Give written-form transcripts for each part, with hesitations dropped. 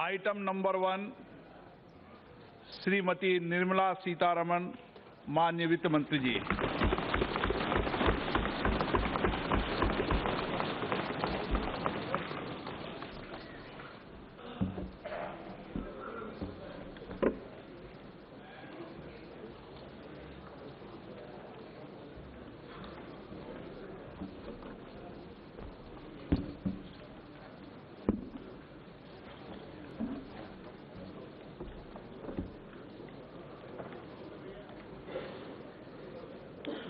Item number 1 Shrimati Nirmala Sitharaman, माननीय वित्त मंत्री जी।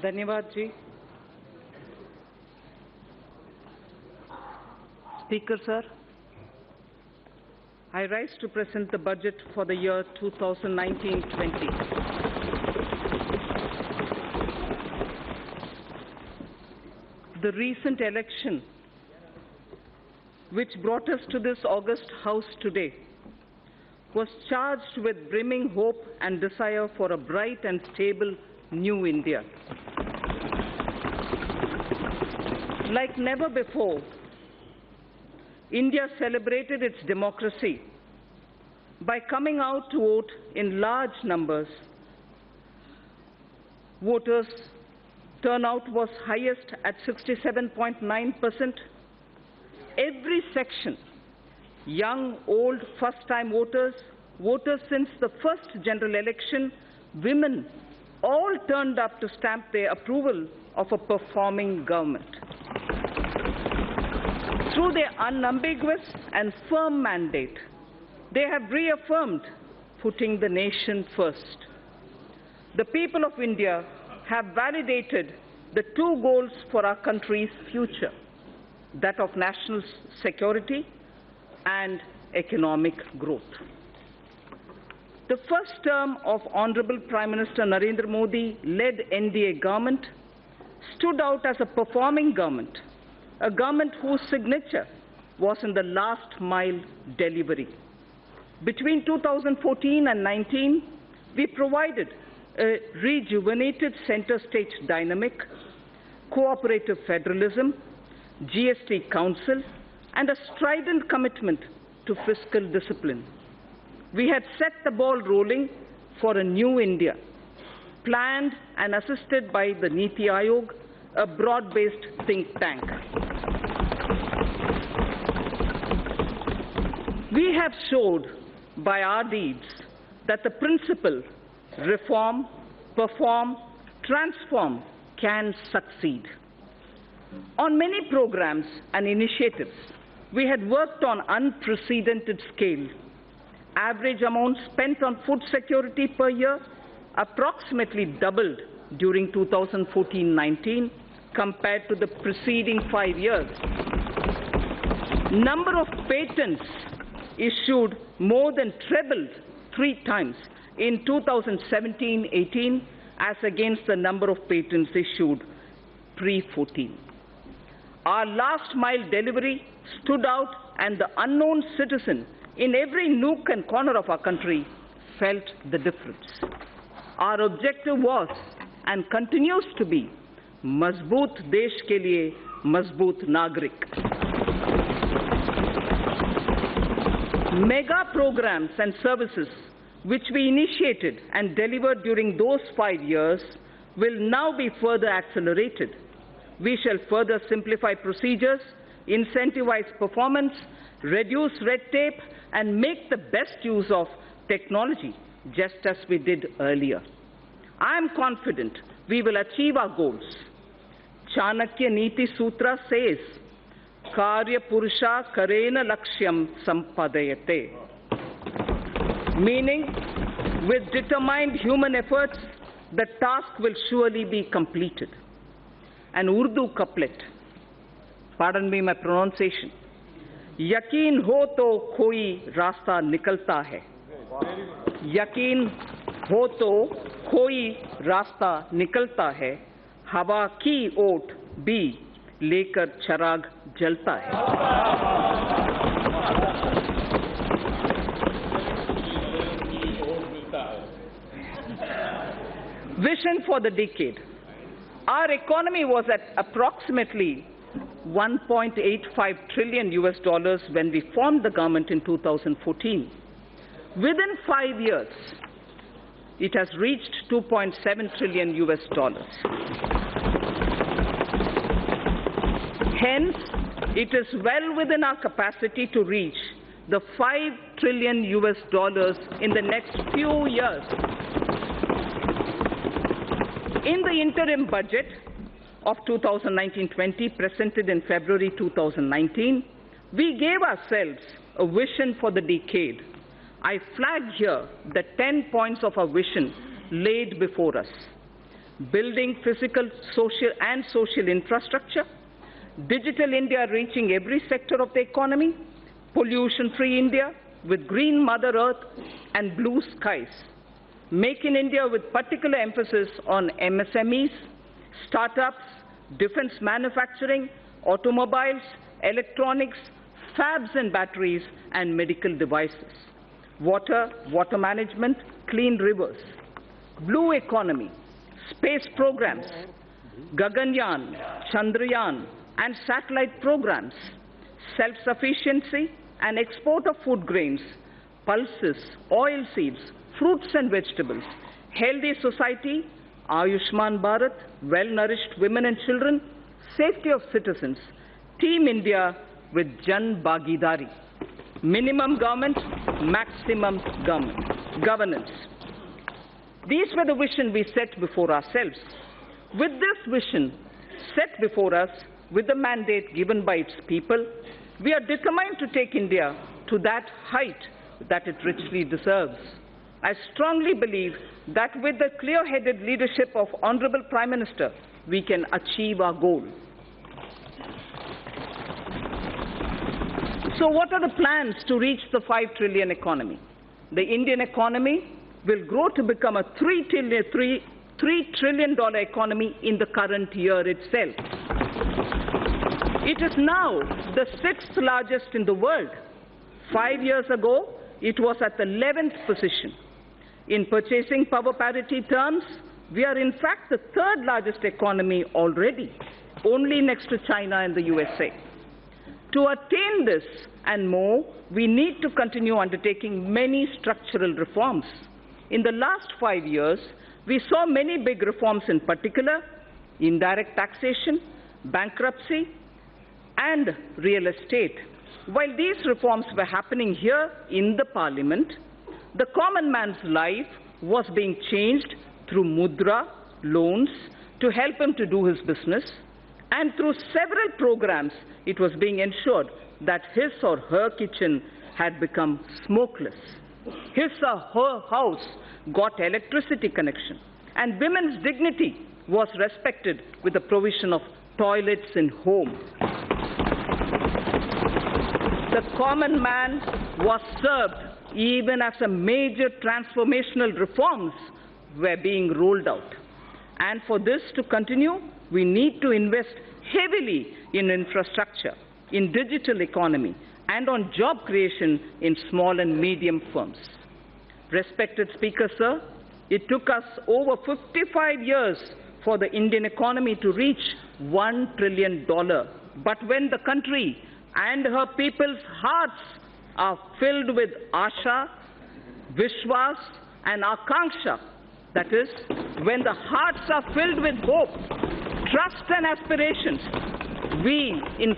धन्यवाद जी। Speaker sir, I rise to present the budget for the year 2019-20. The recent election, which brought us to this august house today, was charged with brimming hope and desire for a bright and stable new India. Like never before, India celebrated its democracy by coming out to vote in large numbers. Voters' turnout was highest at 67.9%. Every section, young, old, first-time voters, voters since the first general election, women, all turned up to stamp their approval of a performing government. Through their unambiguous and firm mandate, they have reaffirmed putting the nation first. The people of India have validated the two goals for our country's future, that of national security and economic growth. The first term of Honorable Prime Minister Narendra Modi-led NDA government stood out as a performing government, a government whose signature was in the last mile delivery. Between 2014 and 19, we provided a rejuvenated center-stage dynamic, cooperative federalism, GST Council, and a strident commitment to fiscal discipline. We had set the ball rolling for a new India, planned and assisted by the Niti Aayog, a broad-based think tank. We have showed by our deeds that the principle reform, perform, transform can succeed. On many programs and initiatives, we had worked on unprecedented scale. Average amount spent on food security per year approximately doubled during 2014-19 compared to the preceding 5 years. Number of patents issued more than trebled 3 times in 2017-18 as against the number of patents issued pre-14. Our last mile delivery stood out, and the unknown citizen in every nook and corner of our country felt the difference. Our objective was and continues to be मजबूत देश के लिए मजबूत नागरिक. Mega programs and services which we initiated and delivered during those 5 years will now be further accelerated. We shall further simplify procedures, incentivize performance, reduce red tape, and make the best use of technology, just as we did earlier. I am confident we will achieve our goals. Chanakya Niti Sutra says, Karya Purusha Karena Lakshyam Sampadayate. Meaning, with determined human efforts, the task will surely be completed. An Urdu couplet, pardon me my pronunciation, Yakin ho to koi rasta nikalta hai. Yakin ho to koi rasta nikalta hai. Hawa ki oat bhi lekar charag jalta hai. Vision for the decade. Our economy was at approximately $1.85 trillion when we formed the government in 2014. Within 5 years, it has reached $2.7 trillion. Hence, it is well within our capacity to reach the $5 trillion in the next few years. In the interim budget of 2019-20 presented in February 2019, we gave ourselves a vision for the decade. I flagged here the 10 points of our vision laid before us: building physical, social infrastructure, digital India reaching every sector of the economy, pollution-free India with green Mother Earth and blue skies, Make in India with particular emphasis on MSMEs, startups, defense manufacturing, automobiles, electronics, fabs and batteries, and medical devices, water management, clean rivers, blue economy, space programs, Gaganyaan, Chandrayaan, and satellite programs, self-sufficiency and export of food grains, pulses, oilseeds, fruits and vegetables, healthy society, Ayushman Bharat, well-nourished women and children, safety of citizens, Team India with Jan Bhagidari, minimum government, maximum governance. These were the vision we set before ourselves. With this vision set before us, with the mandate given by its people, we are determined to take India to that height that it richly deserves. I strongly believe that with the clear-headed leadership of Honorable Prime Minister, we can achieve our goal. So what are the plans to reach the 5 trillion economy? The Indian economy will grow to become a $3 trillion economy in the current year itself. It is now the 6th largest in the world. 5 years ago, it was at the 11th position. In purchasing power parity terms, we are in fact the 3rd largest economy already, only next to China and the USA. To attain this and more, we need to continue undertaking many structural reforms. In the last 5 years, we saw many big reforms, in particular, indirect taxation, bankruptcy, and real estate. While these reforms were happening here in the Parliament, the common man's life was being changed through mudra, loans, to help him to do his business, and through several programs, it was being ensured that his or her kitchen had become smokeless. His or her house got electricity connection, and women's dignity was respected with the provision of toilets in home. The common man was served even as a major transformational reforms were being rolled out. And for this to continue, we need to invest heavily in infrastructure, in digital economy, and on job creation in small and medium firms. Respected Speaker, sir, it took us over 55 years for the Indian economy to reach $1 trillion. But when the country and her people's hearts are filled with Asha, Vishwas, and Akanksha, that is, when the hearts are filled with hope, trust and aspirations, we, in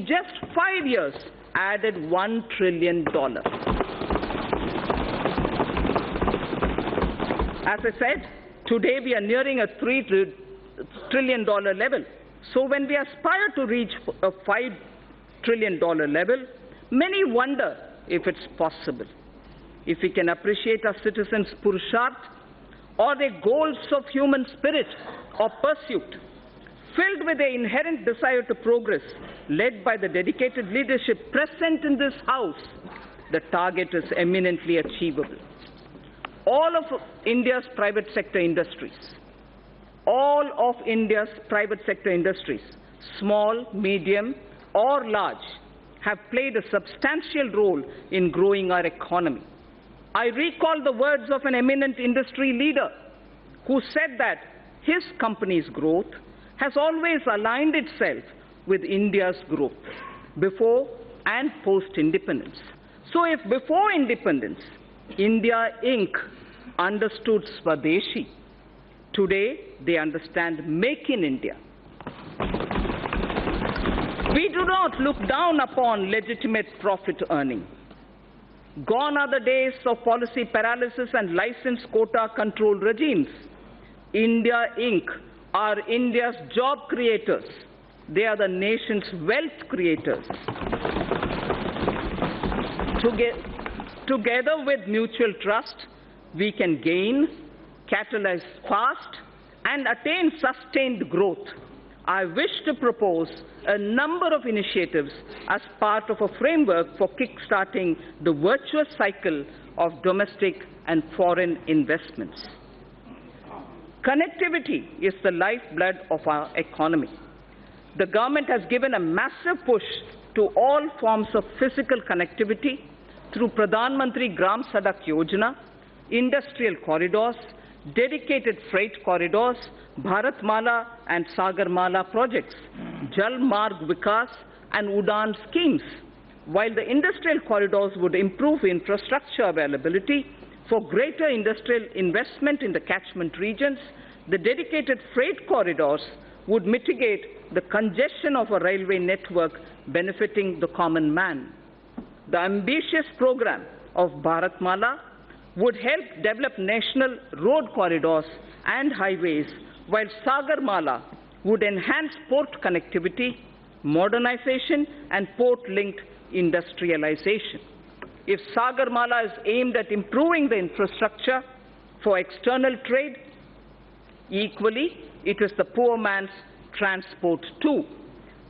just 5 years, added $1 trillion. As I said, today we are nearing a $3 trillion level. So when we aspire to reach a $5 trillion level, many wonder if it's possible. If we can appreciate our citizens' purusharth or their goals of human spirit or pursuit, filled with the inherent desire to progress, led by the dedicated leadership present in this House, the target is eminently achievable. All of India's private sector industries, small, medium, or large, have played a substantial role in growing our economy. I recall the words of an eminent industry leader who said that his company's growth has always aligned itself with India's growth, before and post-independence. So if before independence, India Inc. understood Swadeshi, today they understand Make in India. We do not look down upon legitimate profit earning. Gone are the days of policy paralysis and license quota control regimes. India Inc. are India's job creators. They are the nation's wealth creators. Together with mutual trust, we can gain, catalyze fast, and attain sustained growth. I wish to propose a number of initiatives as part of a framework for kick-starting the virtuous cycle of domestic and foreign investments. Connectivity is the lifeblood of our economy. The government has given a massive push to all forms of physical connectivity through Pradhan Mantri Gram Sadak Yojana, industrial corridors, dedicated freight corridors, Bharatmala and Sagarmala projects, Jal Marg Vikas and Udan schemes. While the industrial corridors would improve infrastructure availability for greater industrial investment in the catchment regions, the dedicated freight corridors would mitigate the congestion of a railway network benefiting the common man. The ambitious program of Bharatmala would help develop national road corridors and highways, while Sagarmala would enhance port connectivity, modernization, and port-linked industrialization. If Sagarmala is aimed at improving the infrastructure for external trade, equally, it is the poor man's transport too.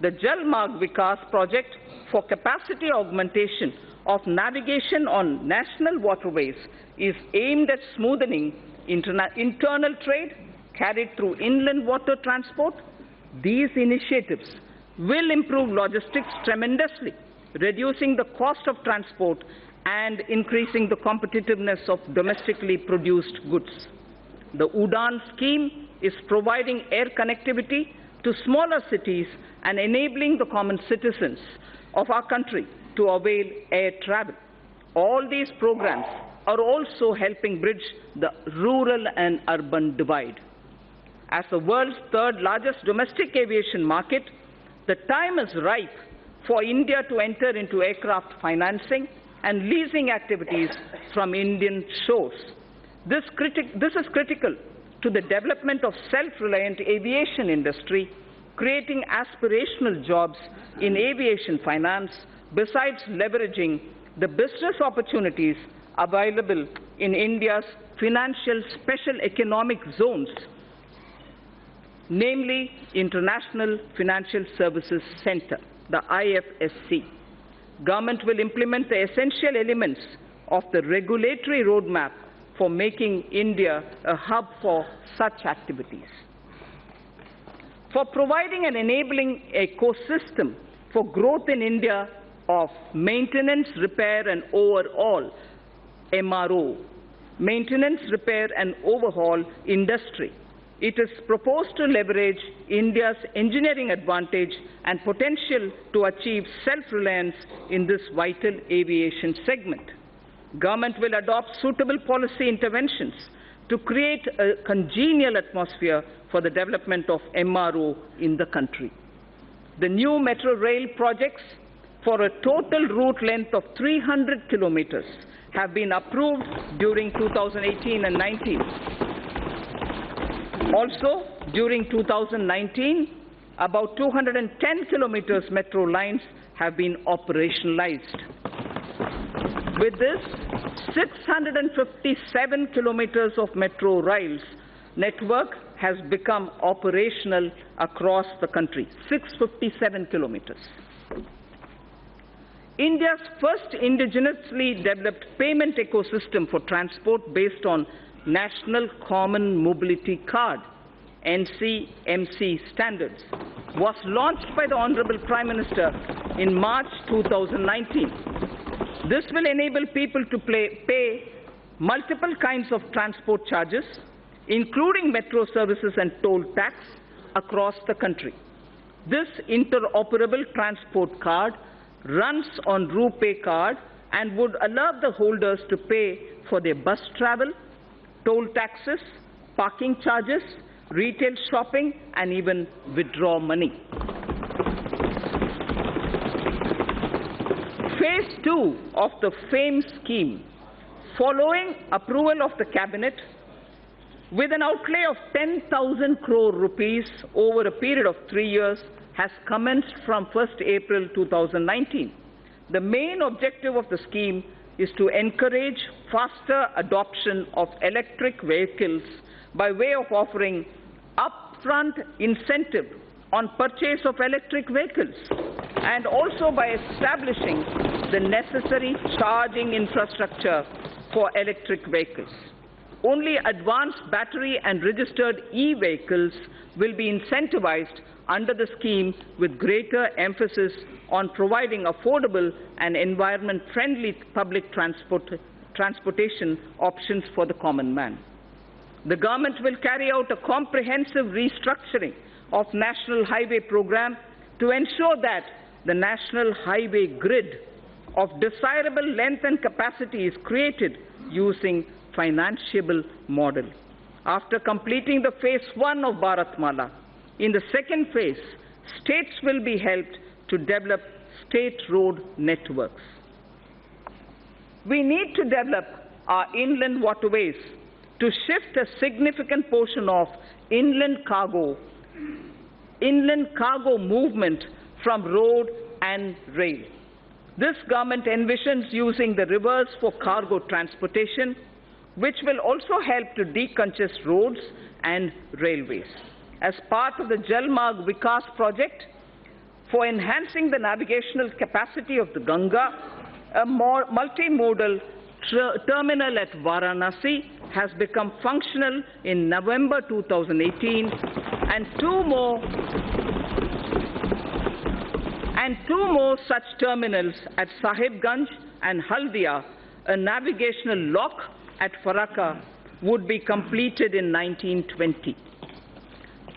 The Jal Marg Vikas project for capacity augmentation of navigation on national waterways is aimed at smoothing internal trade carried through inland water transport. These initiatives will improve logistics tremendously, reducing the cost of transport and increasing the competitiveness of domestically produced goods. The Udan scheme is providing air connectivity to smaller cities and enabling the common citizens of our country to avail air travel. All these programs are also helping bridge the rural and urban divide. As the world's third largest domestic aviation market, the time is ripe for India to enter into aircraft financing and leasing activities from Indian shores. This is critical to the development of self-reliant aviation industry, creating aspirational jobs in aviation finance, besides leveraging the business opportunities available in India's financial special economic zones, namely International Financial Services Center, the IFSC. Government will implement the essential elements of the regulatory roadmap for making India a hub for such activities. For providing an enabling ecosystem for growth in India of maintenance, repair and overhaul, MRO, maintenance, repair and overhaul industry, it is proposed to leverage India's engineering advantage and potential to achieve self-reliance in this vital aviation segment. Government will adopt suitable policy interventions to create a congenial atmosphere for the development of MRO in the country. The new metro rail projects for a total route length of 300 kilometers have been approved during 2018 and 19. Also, during 2019, about 210 kilometers metro lines have been operationalized. With this, 657 kilometers of metro rails network has become operational across the country, 657 kilometers. India's first indigenously developed payment ecosystem for transport based on National Common Mobility Card, NCMC standards, was launched by the Honorable Prime Minister in March 2019. This will enable people to pay multiple kinds of transport charges, including metro services and toll tax, across the country. This interoperable transport card runs on RuPay card and would allow the holders to pay for their bus travel, toll taxes, parking charges, retail shopping, and even withdraw money. Phase 2 of the FAME scheme, following approval of the Cabinet, with an outlay of 10,000 crore rupees over a period of 3 years, has commenced from 1st April 2019. The main objective of the scheme is to encourage faster adoption of electric vehicles by way of offering upfront incentive on purchase of electric vehicles, and also by establishing the necessary charging infrastructure for electric vehicles. Only advanced battery and registered e-vehicles will be incentivized under the scheme, with greater emphasis on providing affordable and environment-friendly public transportation options for the common man. The government will carry out a comprehensive restructuring of National Highway Program to ensure that the National Highway Grid of desirable length and capacity is created using financiable model. After completing the phase 1 of Bharatmala, in the second phase, states will be helped to develop state road networks. We need to develop our inland waterways to shift a significant portion of inland cargo movement from road and rail. This government envisions using the rivers for cargo transportation, which will also help to decongest roads and railways. As part of the Jal Marg Vikas project, for enhancing the navigational capacity of the Ganga, a multimodal terminal at Varanasi has become functional in November 2018, and two more such terminals at Sahibganj and Haldia, a navigational lock at Farakka, would be completed in 1920.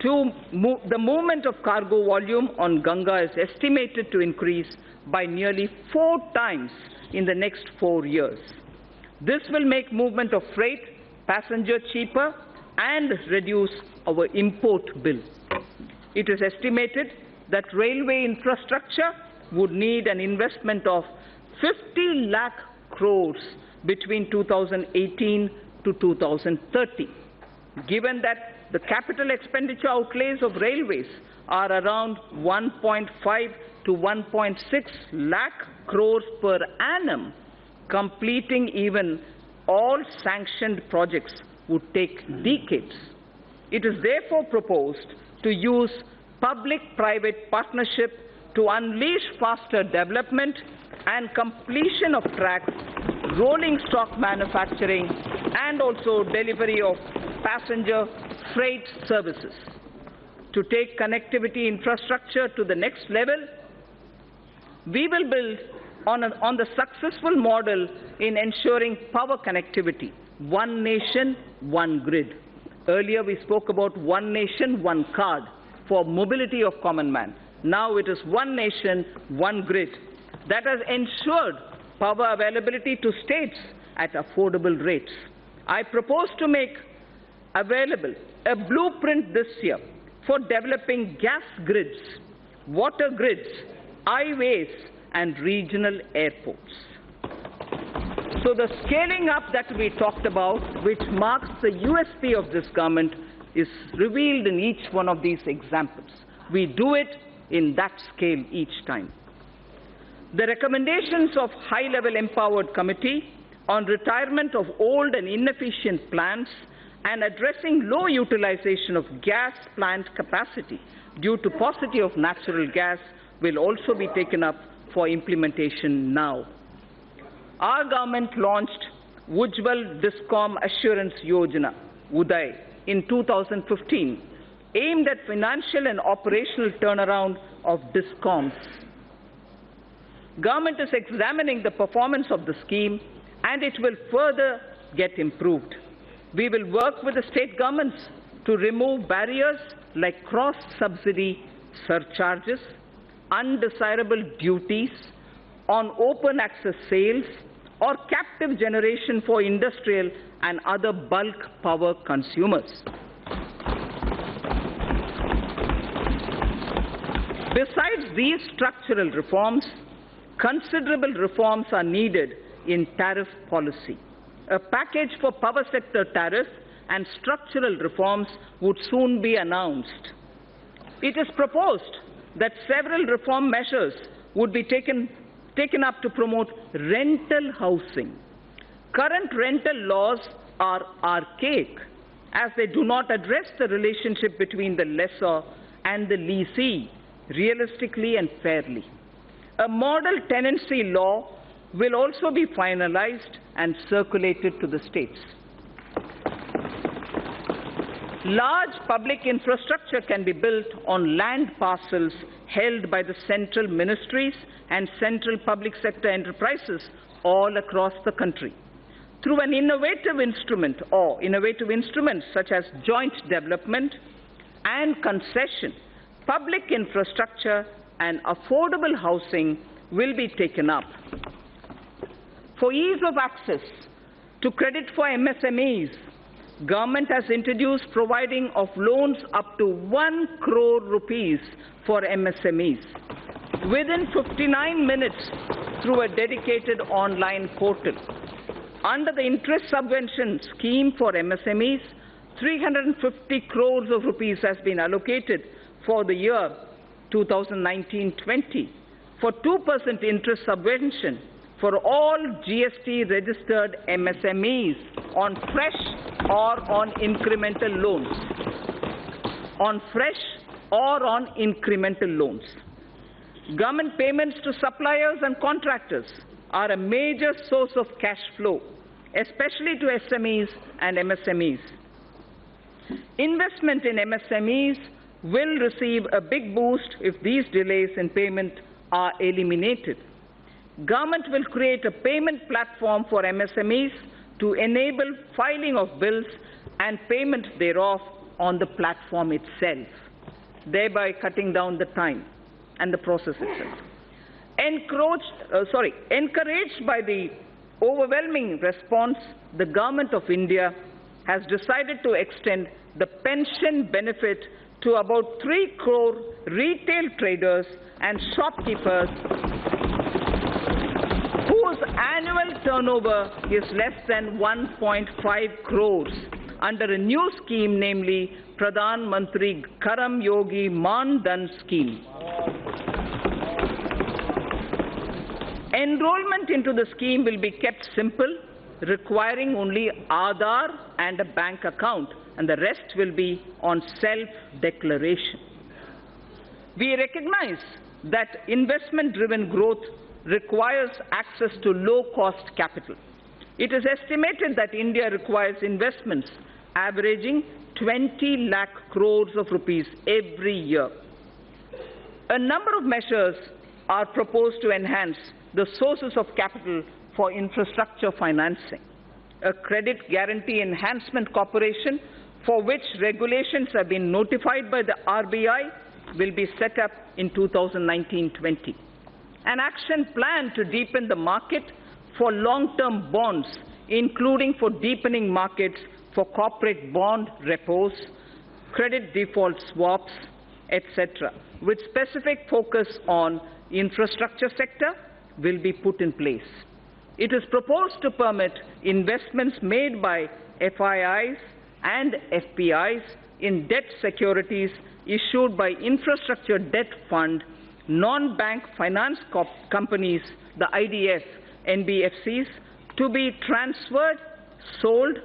The movement of cargo volume on Ganga is estimated to increase by nearly 4 times in the next 4 years. This will make movement of freight, passenger cheaper and reduce our import bill. It is estimated that railway infrastructure would need an investment of 50 lakh crores between 2018 to 2030. Given that the capital expenditure outlays of railways are around 1.5 to 1.6 lakh crores per annum, completing even all sanctioned projects would take decades. It is therefore proposed to use public-private partnership to unleash faster development and completion of tracks, rolling stock manufacturing, and also delivery of passenger freight services. To take connectivity infrastructure to the next level, we will build on the successful model in ensuring power connectivity, one nation, one grid. Earlier we spoke about one nation, one card for mobility of common man. Now it is one nation, one grid that has ensured power availability to states at affordable rates. I propose to make available a blueprint this year for developing gas grids, water grids, highways, and regional airports. So the scaling up that we talked about, which marks the USP of this government, is revealed in each one of these examples. We do it in that scale each time. The recommendations of high-level empowered committee on retirement of old and inefficient plants and addressing low utilization of gas plant capacity due to paucity of natural gas will also be taken up for implementation now. Our government launched Ujjwal Discom Assurance Yojana, UDAY, in 2015, aimed at financial and operational turnaround of discoms. Government is examining the performance of the scheme, and it will further get improved. We will work with the state governments to remove barriers like cross-subsidy surcharges, undesirable duties on open access sales, or captive generation for industrial and other bulk power consumers. Besides these structural reforms, considerable reforms are needed in tariff policy. A package for power sector tariff and structural reforms would soon be announced. It is proposed that several reform measures would be taken up to promote rental housing. Current rental laws are archaic, as they do not address the relationship between the lessor and the lessee realistically and fairly. A model tenancy law will also be finalized and circulated to the states. Large public infrastructure can be built on land parcels held by the central ministries and central public sector enterprises all across the country. Through an innovative instrument or innovative instruments such as joint development and concession, public infrastructure and affordable housing will be taken up. For ease of access to credit for MSMEs, Government has introduced providing of loans up to 1 crore rupees for MSMEs within 59 minutes through a dedicated online portal. Under the interest subvention scheme for MSMEs, 350 crores of rupees has been allocated for the year 2019-20 for 2% interest subvention for all GST-registered MSMEs on fresh or on incremental loans. On fresh or on incremental loans. Government payments to suppliers and contractors are a major source of cash flow, especially to SMEs and MSMEs. Investment in MSMEs will receive a big boost if these delays in payment are eliminated. Government will create a payment platform for MSMEs to enable filing of bills and payment thereof on the platform itself, thereby cutting down the time and the process itself. Encouraged by the overwhelming response, the Government of India has decided to extend the pension benefit to about 3 crore retail traders and shopkeepers whose annual turnover is less than 1.5 crores under a new scheme, namely Pradhan Mantri Karam Yogi Man Dhan scheme. Enrollment into the scheme will be kept simple, requiring only Aadhaar and a bank account, and the rest will be on self-declaration. We recognize that investment-driven growth requires access to low-cost capital. It is estimated that India requires investments averaging 20 lakh crores of rupees every year. A number of measures are proposed to enhance the sources of capital for infrastructure financing. A Credit Guarantee Enhancement Corporation, for which regulations have been notified by the RBI, will be set up in 2019-20. An action plan to deepen the market for long-term bonds, including for deepening markets for corporate bond repos, credit default swaps, etc., with specific focus on infrastructure sector, will be put in place. It is proposed to permit investments made by FIIs and FPIs in debt securities issued by Infrastructure Debt Fund, non-bank finance companies, the IDF, NBFCs, to be transferred, sold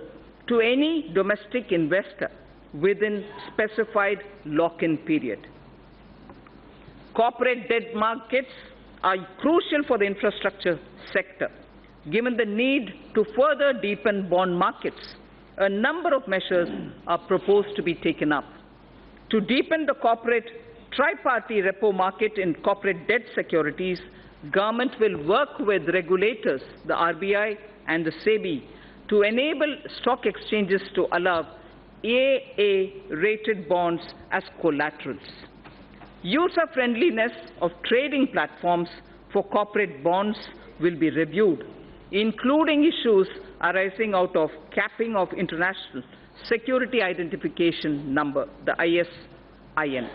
to any domestic investor within specified lock-in period. Corporate debt markets are crucial for the infrastructure sector, given the need to further deepen bond markets. A number of measures are proposed to be taken up. To deepen the corporate tri-party repo market in corporate debt securities, government will work with regulators, the RBI and the SEBI, to enable stock exchanges to allow AA-rated bonds as collaterals. User-friendliness of trading platforms for corporate bonds will be reviewed, including issues arising out of capping of International Security Identification Number, the ISIN.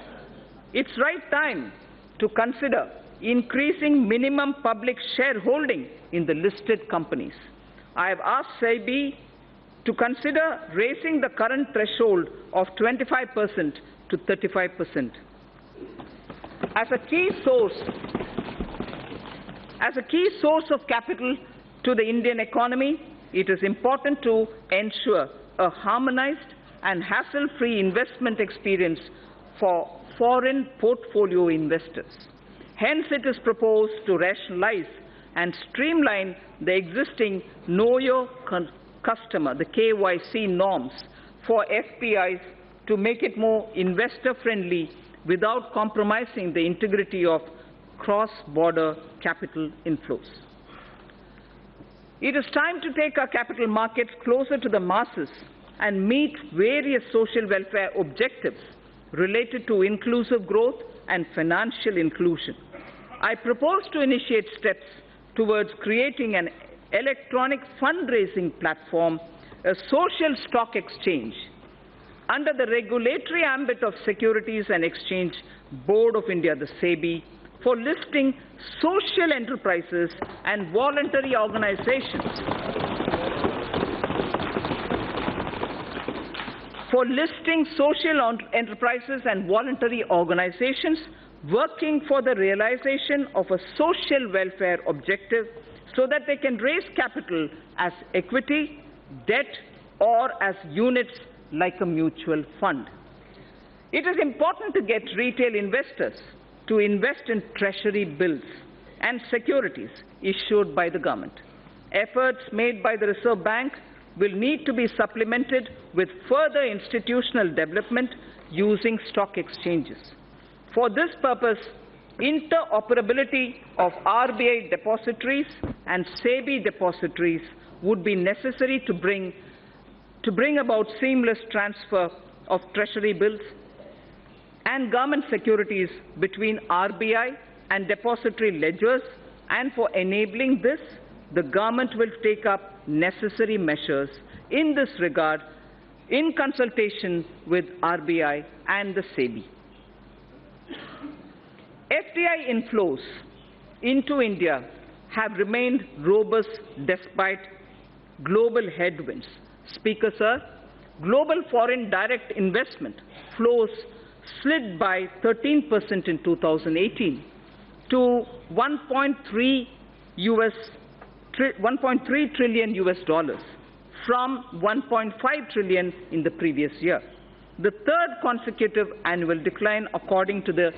It's right time to consider increasing minimum public shareholding in the listed companies. I have asked SEBI to consider raising the current threshold of 25% to 35%. As a key source of capital to the Indian economy, it is important to ensure a harmonized and hassle-free investment experience for foreign portfolio investors. Hence, it is proposed to rationalize and streamline the existing Know Your Customer, the KYC norms for FPIs to make it more investor-friendly without compromising the integrity of cross-border capital inflows. It is time to take our capital markets closer to the masses and meet various social welfare objectives related to inclusive growth and financial inclusion. I propose to initiate steps towards creating an electronic fundraising platform, a social stock exchange, under the regulatory ambit of Securities and Exchange Board of India, the SEBI, for listing social enterprises and voluntary organizations. For listing social enterprises and voluntary organizations working for the realization of a social welfare objective so that they can raise capital as equity, debt, or as units like a mutual fund. It is important to get retail investors to invest in treasury bills and securities issued by the government. Efforts made by the Reserve Bank will need to be supplemented with further institutional development using stock exchanges. For this purpose, interoperability of RBI depositories and SEBI depositories would be necessary to bring about seamless transfer of treasury bills and government securities between RBI and depository ledgers, and for enabling this, the government will take up necessary measures in this regard in consultation with RBI and the SEBI. FDI inflows into India have remained robust despite global headwinds. Speaker, sir, global foreign direct investment flows slid by 13% in 2018 to $1.3 trillion US dollars from $1.5 trillion in the previous year. The third consecutive annual decline according to the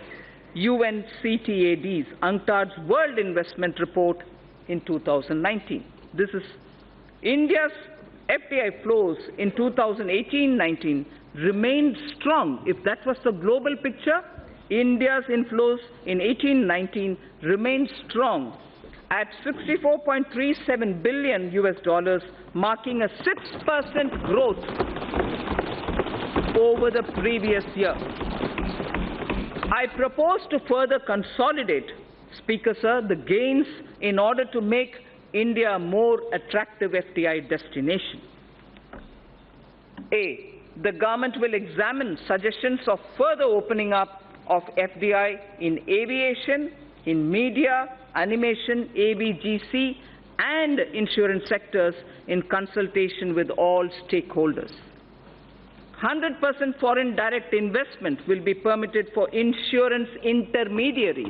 UNCTAD's UNCTAD's World Investment Report in 2019. This is India's FDI flows in 2018-19 remained strong. If that was the global picture, India's inflows in 18-19 remained strong at $64.37 billion US dollars, marking a 6% growth over the previous year. I propose to further consolidate, Speaker, sir, the gains in order to make India a more attractive FDI destination. A, the government will examine suggestions of further opening up of FDI in aviation, in media, animation, ABGC, and insurance sectors in consultation with all stakeholders. 100% foreign direct investment will be permitted for insurance intermediaries.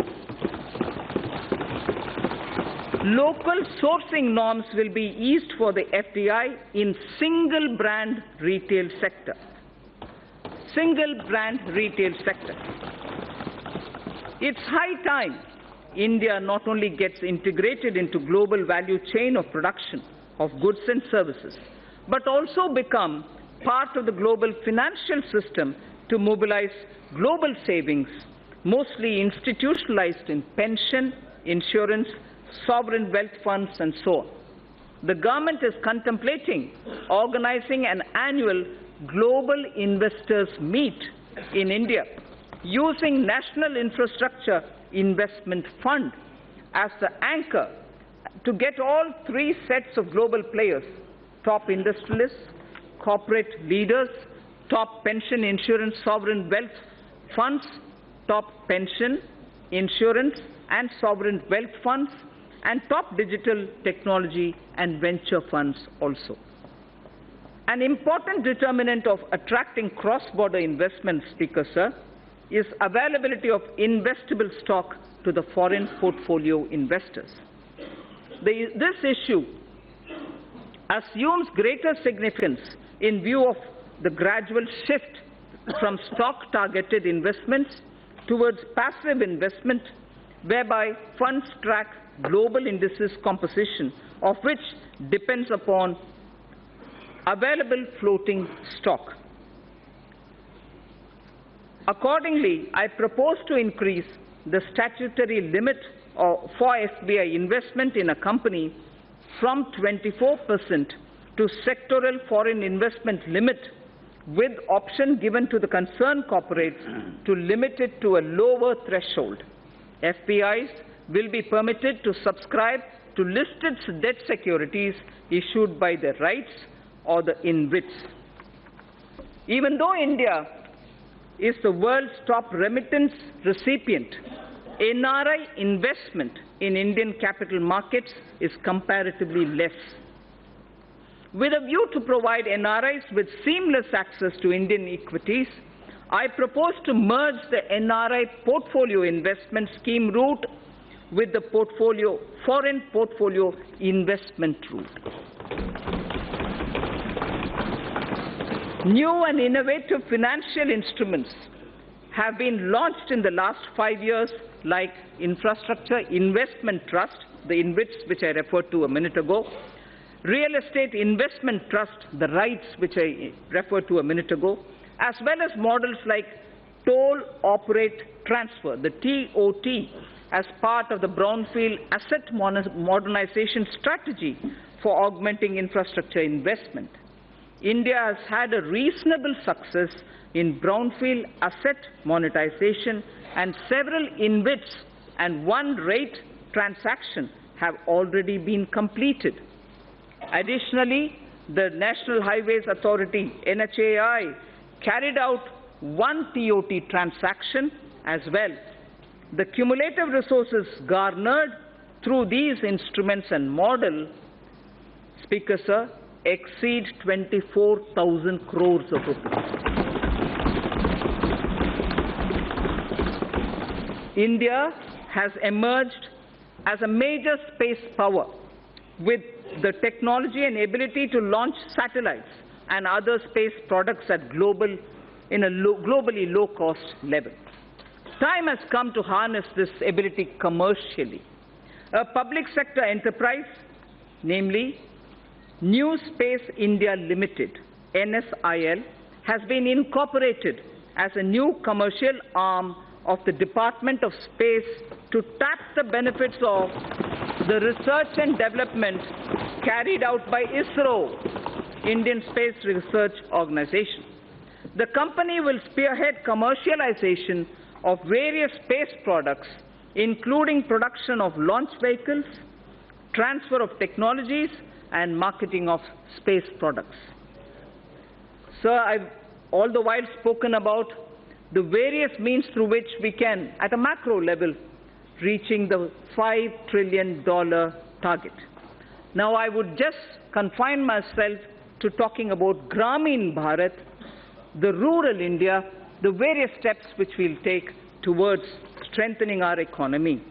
Local sourcing norms will be eased for the FDI in single brand retail sector. Single brand retail sector. It's high time India not only gets integrated into global value chain of production of goods and services, but also become part of the global financial system to mobilize global savings, mostly institutionalized in pension, insurance, sovereign wealth funds, and so on. The government is contemplating organizing an annual global investors meet in India using National Infrastructure Investment Fund as the anchor to get all three sets of global players, top industrialists, corporate leaders, top pension insurance sovereign wealth funds, top pension, insurance and sovereign wealth funds, and top digital technology and venture funds also. An important determinant of attracting cross-border investment, Speaker Sir, is availability of investable stock to the foreign portfolio investors. This issue assumes greater significance in view of the gradual shift from stock-targeted investments towards passive investment, whereby funds track global indices composition, of which depends upon available floating stock. Accordingly, I propose to increase the statutory limit for FBI investment in a company from 24% to sectoral foreign investment limit, with option given to the concerned corporates to limit it to a lower threshold. FPIs will be permitted to subscribe to listed debt securities issued by the REITs or the InvITs. Even though India is the world's top remittance recipient, NRI investment in Indian capital markets is comparatively less. With a view to provide NRIs with seamless access to Indian equities, I propose to merge the NRI portfolio investment scheme route with the foreign portfolio investment route. New and innovative financial instruments have been launched in the last 5 years, like Infrastructure Investment Trust, the InvITs which I referred to a minute ago, Real Estate Investment Trust, the REITs which I referred to a minute ago, as well as models like Toll Operate Transfer, the TOT, as part of the Brownfield Asset Modernization strategy for augmenting infrastructure investment. India has had a reasonable success in brownfield asset monetization, and several InvITs and one REIT transaction have already been completed. Additionally, the National Highways Authority, NHAI, carried out one TOT transaction as well. The cumulative resources garnered through these instruments and model, Speaker Sir, exceed 24,000 crores of rupees. India has emerged as a major space power with the technology and ability to launch satellites and other space products at globally low-cost level. Time has come to harness this ability commercially. A public sector enterprise, namely New Space India Limited, NSIL, has been incorporated as a new commercial arm of the Department of Space to tap the benefits of the research and development carried out by ISRO, Indian Space Research Organization. The company will spearhead commercialization of various space products, including production of launch vehicles, transfer of technologies, and marketing of space products. Sir, I've all the while spoken about the various means through which we can, at a macro level, reaching the $5 trillion target. Now, I would just confine myself to talking about Gramin Bharat, the rural India, the various steps which we'll take towards strengthening our economy.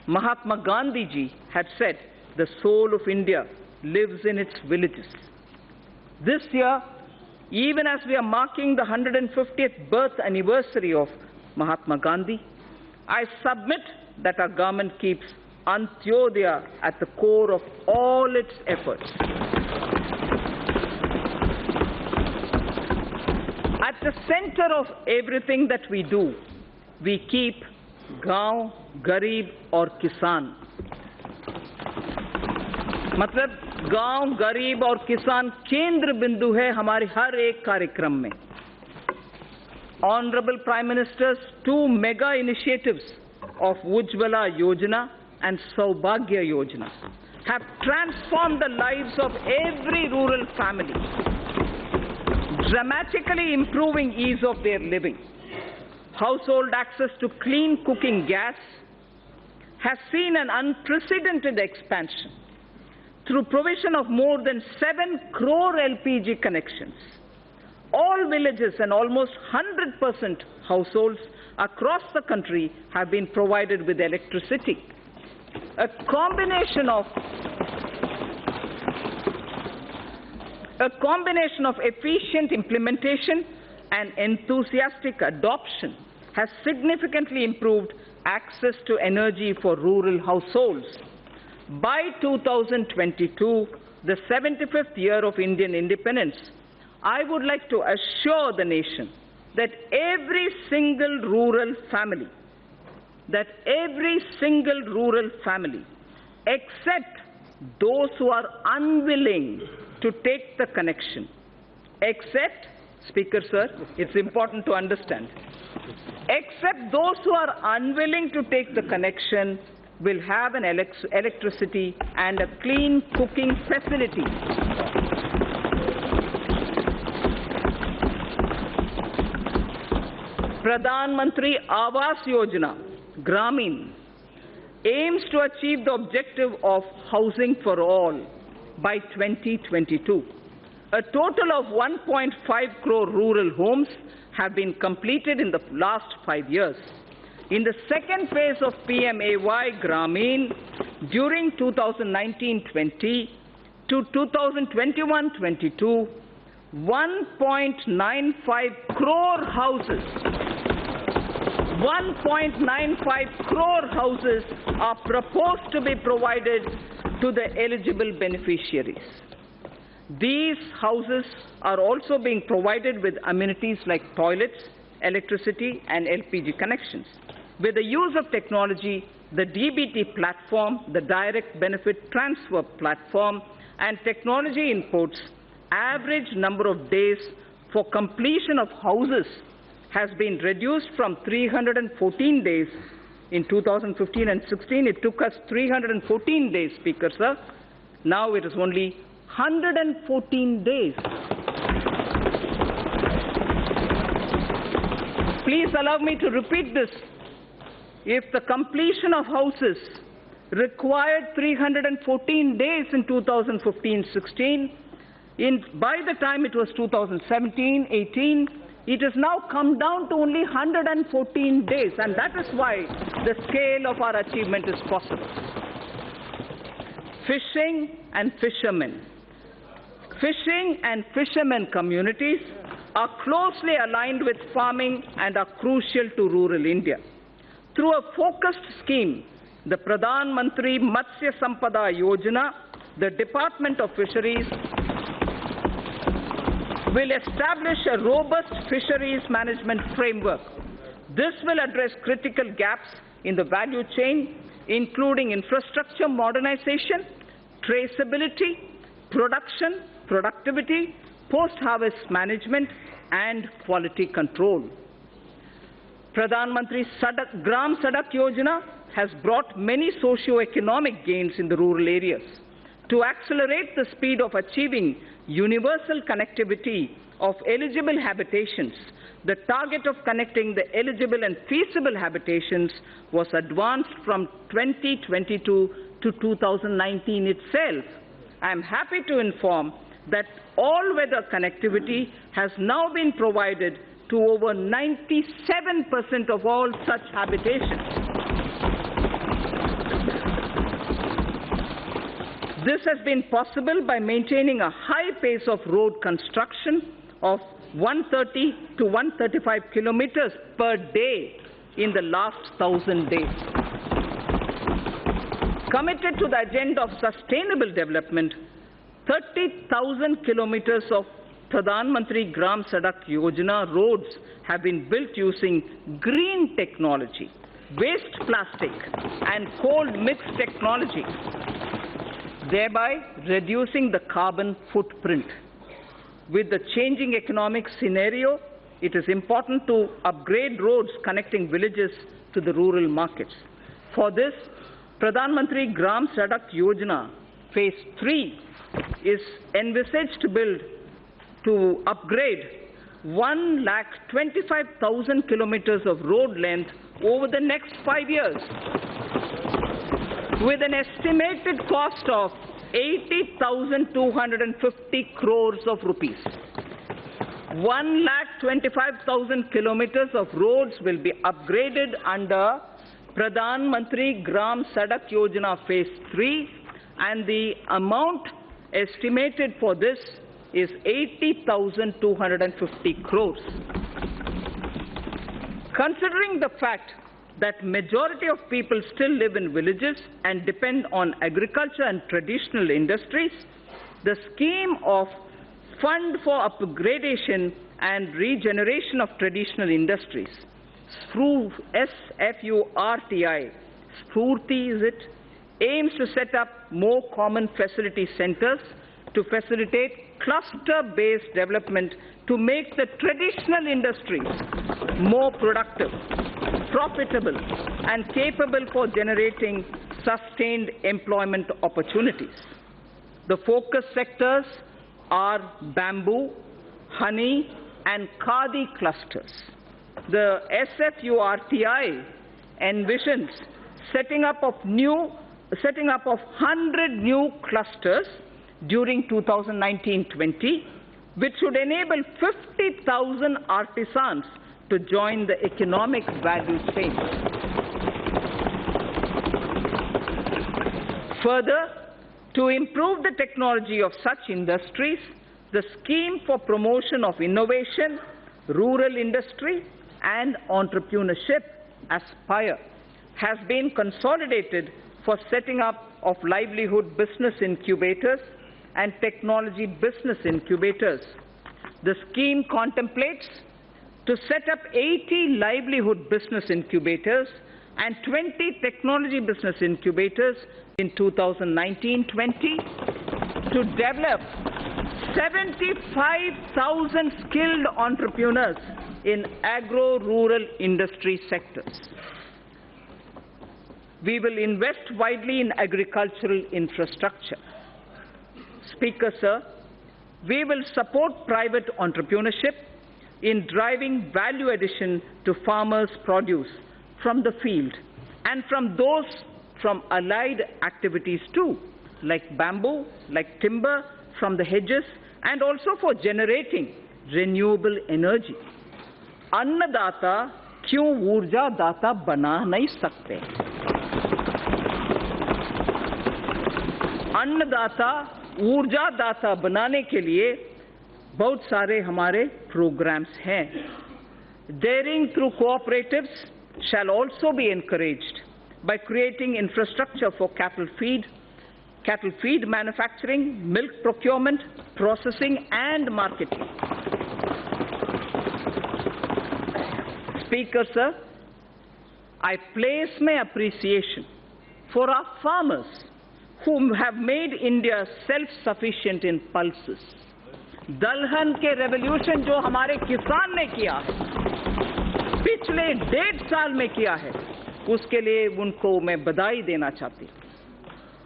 Mahatma Gandhi ji had said, the soul of India lives in its villages. This year, even as we are marking the 150th birth anniversary of Mahatma Gandhi, I submit that our government keeps Antyodaya at the core of all its efforts. At the center of everything that we do, we keep Gaon, Garib or Kisan. Matlab, गांव, गरीब और किसान केंद्र बिंदु है हमारे हर एक कार्यक्रम में. Honorable Prime Minister's 2 mega initiatives of Ujjwala Yojana and Saubhagya Yojana have transformed the lives of every rural family, dramatically improving ease of their living. Household access to clean cooking gas has seen an unprecedented expansion through provision of more than 7 crore LPG connections. All villages and almost 100% households across the country have been provided with electricity. A combination of efficient implementation and enthusiastic adoption has significantly improved access to energy for rural households. By 2022, the 75th year of Indian independence, I would like to assure the nation that every single rural family, except those who are unwilling to take the connection, except, Speaker Sir, it's important to understand, except those who are unwilling to take the connection will have an electricity and a clean cooking facility. Pradhan Mantri Awas Yojana, Gramin, aims to achieve the objective of housing for all by 2022. A total of 1.5 crore rural homes have been completed in the last 5 years. In the second phase of PMAY Gramin, during 2019-20 to 2021-22, 1.95 crore houses are proposed to be provided to the eligible beneficiaries. These houses are also being provided with amenities like toilets, electricity, and LPG connections. With the use of technology, the DBT platform, the Direct Benefit Transfer platform, and technology inputs, average number of days for completion of houses has been reduced from 314 days in 2015 and 16. It took us 314 days, Speaker Sir. Now it is only 114 days. Please allow me to repeat this. If the completion of houses required 314 days in 2015-16, by the time it was 2017-18, it has now come down to only 114 days, and that is why the scale of our achievement is possible. Fishing and fishermen communities are closely aligned with farming and are crucial to rural India. Through a focused scheme, the Pradhan Mantri Matsya Sampada Yojana, the Department of Fisheries will establish a robust fisheries management framework. This will address critical gaps in the value chain, including infrastructure modernization, traceability, production, productivity, post-harvest management, and quality control. Pradhan Mantri Gram Sadak Yojana has brought many socio-economic gains in the rural areas. To accelerate the speed of achieving universal connectivity of eligible habitations, the target of connecting the eligible and feasible habitations was advanced from 2022 to 2019 itself. I am happy to inform that all-weather connectivity has now been provided to over 97% of all such habitations. This has been possible by maintaining a high pace of road construction of 130 to 135 kilometers per day in the last 1,000 days. Committed to the agenda of sustainable development, 30,000 kilometers of Pradhan Mantri Gram Sadak Yojana roads have been built using green technology, waste plastic, and cold mix technology. thereby reducing the carbon footprint. With the changing economic scenario, it is important to upgrade roads connecting villages to the rural markets. For this, Pradhan Mantri Gram Sadak Yojana Phase 3 is envisaged to upgrade 1,25,000 kilometers of road length over the next 5 years, with an estimated cost of 80,250 crores of rupees. 1,25,000 kilometers of roads will be upgraded under Pradhan Mantri Gram Sadak Yojana Phase 3, and the amount estimated for this is 80,250 crores. Considering the fact that majority of people still live in villages and depend on agriculture and traditional industries, the scheme of Fund for Upgradation and Regeneration of Traditional Industries, SFURTI, Spurti is it, aims to set up more common facility centers to facilitate cluster-based development to make the traditional industries more productive, profitable, and capable for generating sustained employment opportunities. The focus sectors are bamboo, honey, and khadi clusters. The SFURTI envisions setting up of 100 new clusters during 2019-20, which should enable 50,000 artisans to join the economic value chain. Further, to improve the technology of such industries, the Scheme for Promotion of Innovation, Rural Industry and Entrepreneurship, ASPIRE, has been consolidated for setting up of livelihood business incubators and technology business incubators. The scheme contemplates to set up 80 livelihood business incubators and 20 technology business incubators in 2019-20 to develop 75,000 skilled entrepreneurs in agro-rural industry sectors. We will invest widely in agricultural infrastructure. Speaker, sir, we will support private entrepreneurship in driving value addition to farmers' produce from the field and from those from allied activities too, like bamboo, like timber from the hedges, and also for generating renewable energy. अन्नदाता क्यों ऊर्जा दाता बना नहीं सकते? अन्नदाता ऊर्जा दाता बनाने के लिए बहुत सारे हमारे प्रोग्राम्स हैं. Daring through cooperatives shall also be encouraged by creating infrastructure for cattle feed manufacturing, milk procurement, processing and marketing. Speaker, sir, I place my appreciation for our farmers who have made India self-sufficient in pulses. दलहन के revolution जो हमारे किसान ने किया है, पिछले 1.5 साल में किया है, उसके लिए उनको मैं बधाई देना चाहती हूँ.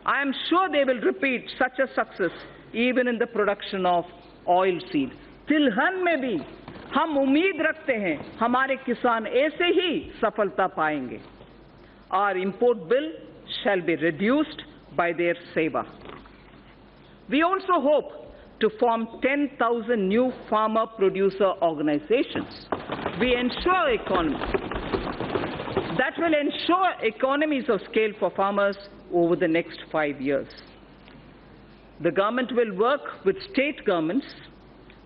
I am sure they will repeat such a success even in the production of oil seed. तिलहन में भी हम उम्मीद रखते हैं हमारे किसान ऐसे ही सफलता पाएंगे. Our import bill shall be reduced by their seva. We also hope to form 10,000 new farmer producer organizations. That will ensure economies of scale for farmers over the next 5 years. The government will work with state governments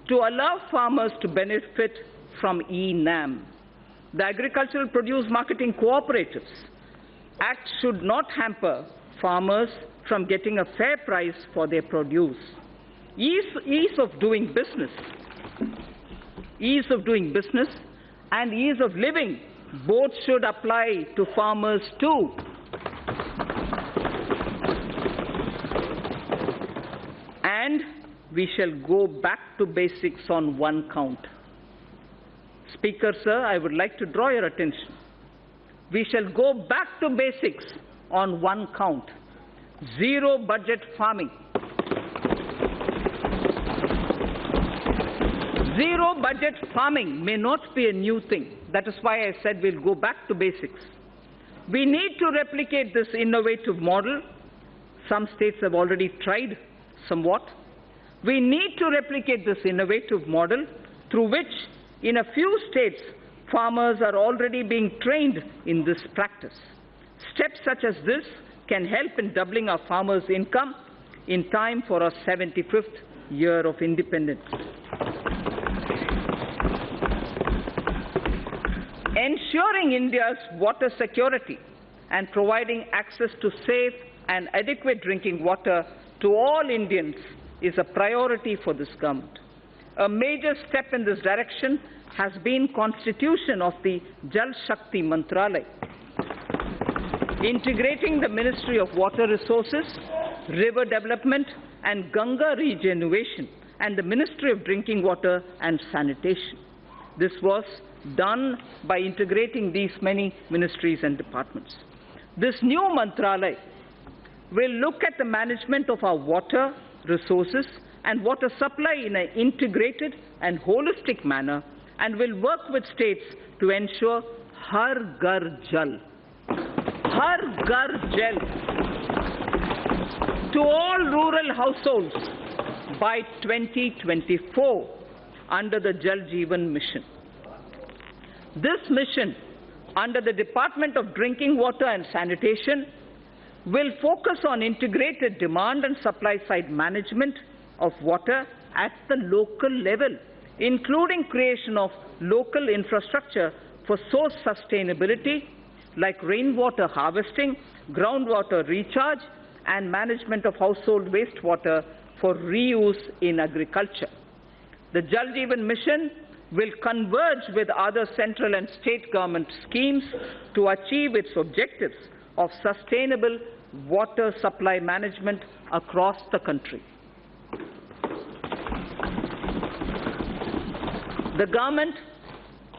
to allow farmers to benefit from e-NAM. The Agricultural Produce Marketing Cooperatives Act should not hamper farmers from getting a fair price for their produce. Ease of doing business and ease of living both should apply to farmers too. we shall go back to basics on one count. Speaker, sir, I would like to draw your attention. We shall go back to basics on one count. Zero budget farming. Zero budget farming may not be a new thing. That is why I said we'll go back to basics. We need to replicate this innovative model. Some states have already tried somewhat. We need to replicate this innovative model through which, in a few states, farmers are already being trained in this practice. Steps such as this can help in doubling our farmers' income in time for our 75th year of independence. Ensuring India's water security and providing access to safe and adequate drinking water to all Indians is a priority for this government. A major step in this direction has been constitution of the Jal Shakti Mantralaya, integrating the Ministry of Water Resources, River Development and Ganga Regeneration and the Ministry of Drinking Water and Sanitation. This was done by integrating these many ministries and departments. This new Mantralaya will look at the management of our water resources and water supply in an integrated and holistic manner and will work with states to ensure Har Ghar Jal. Har Ghar Jal to all rural households by 2024 under the Jal Jeevan Mission. This mission, under the Department of Drinking Water and Sanitation, will focus on integrated demand and supply side management of water at the local level, including creation of local infrastructure for source sustainability like rainwater harvesting, groundwater recharge, and management of household wastewater for reuse in agriculture. The Jal Jeevan Mission will converge with other central and state government schemes to achieve its objectives of sustainable water supply management across the country. The government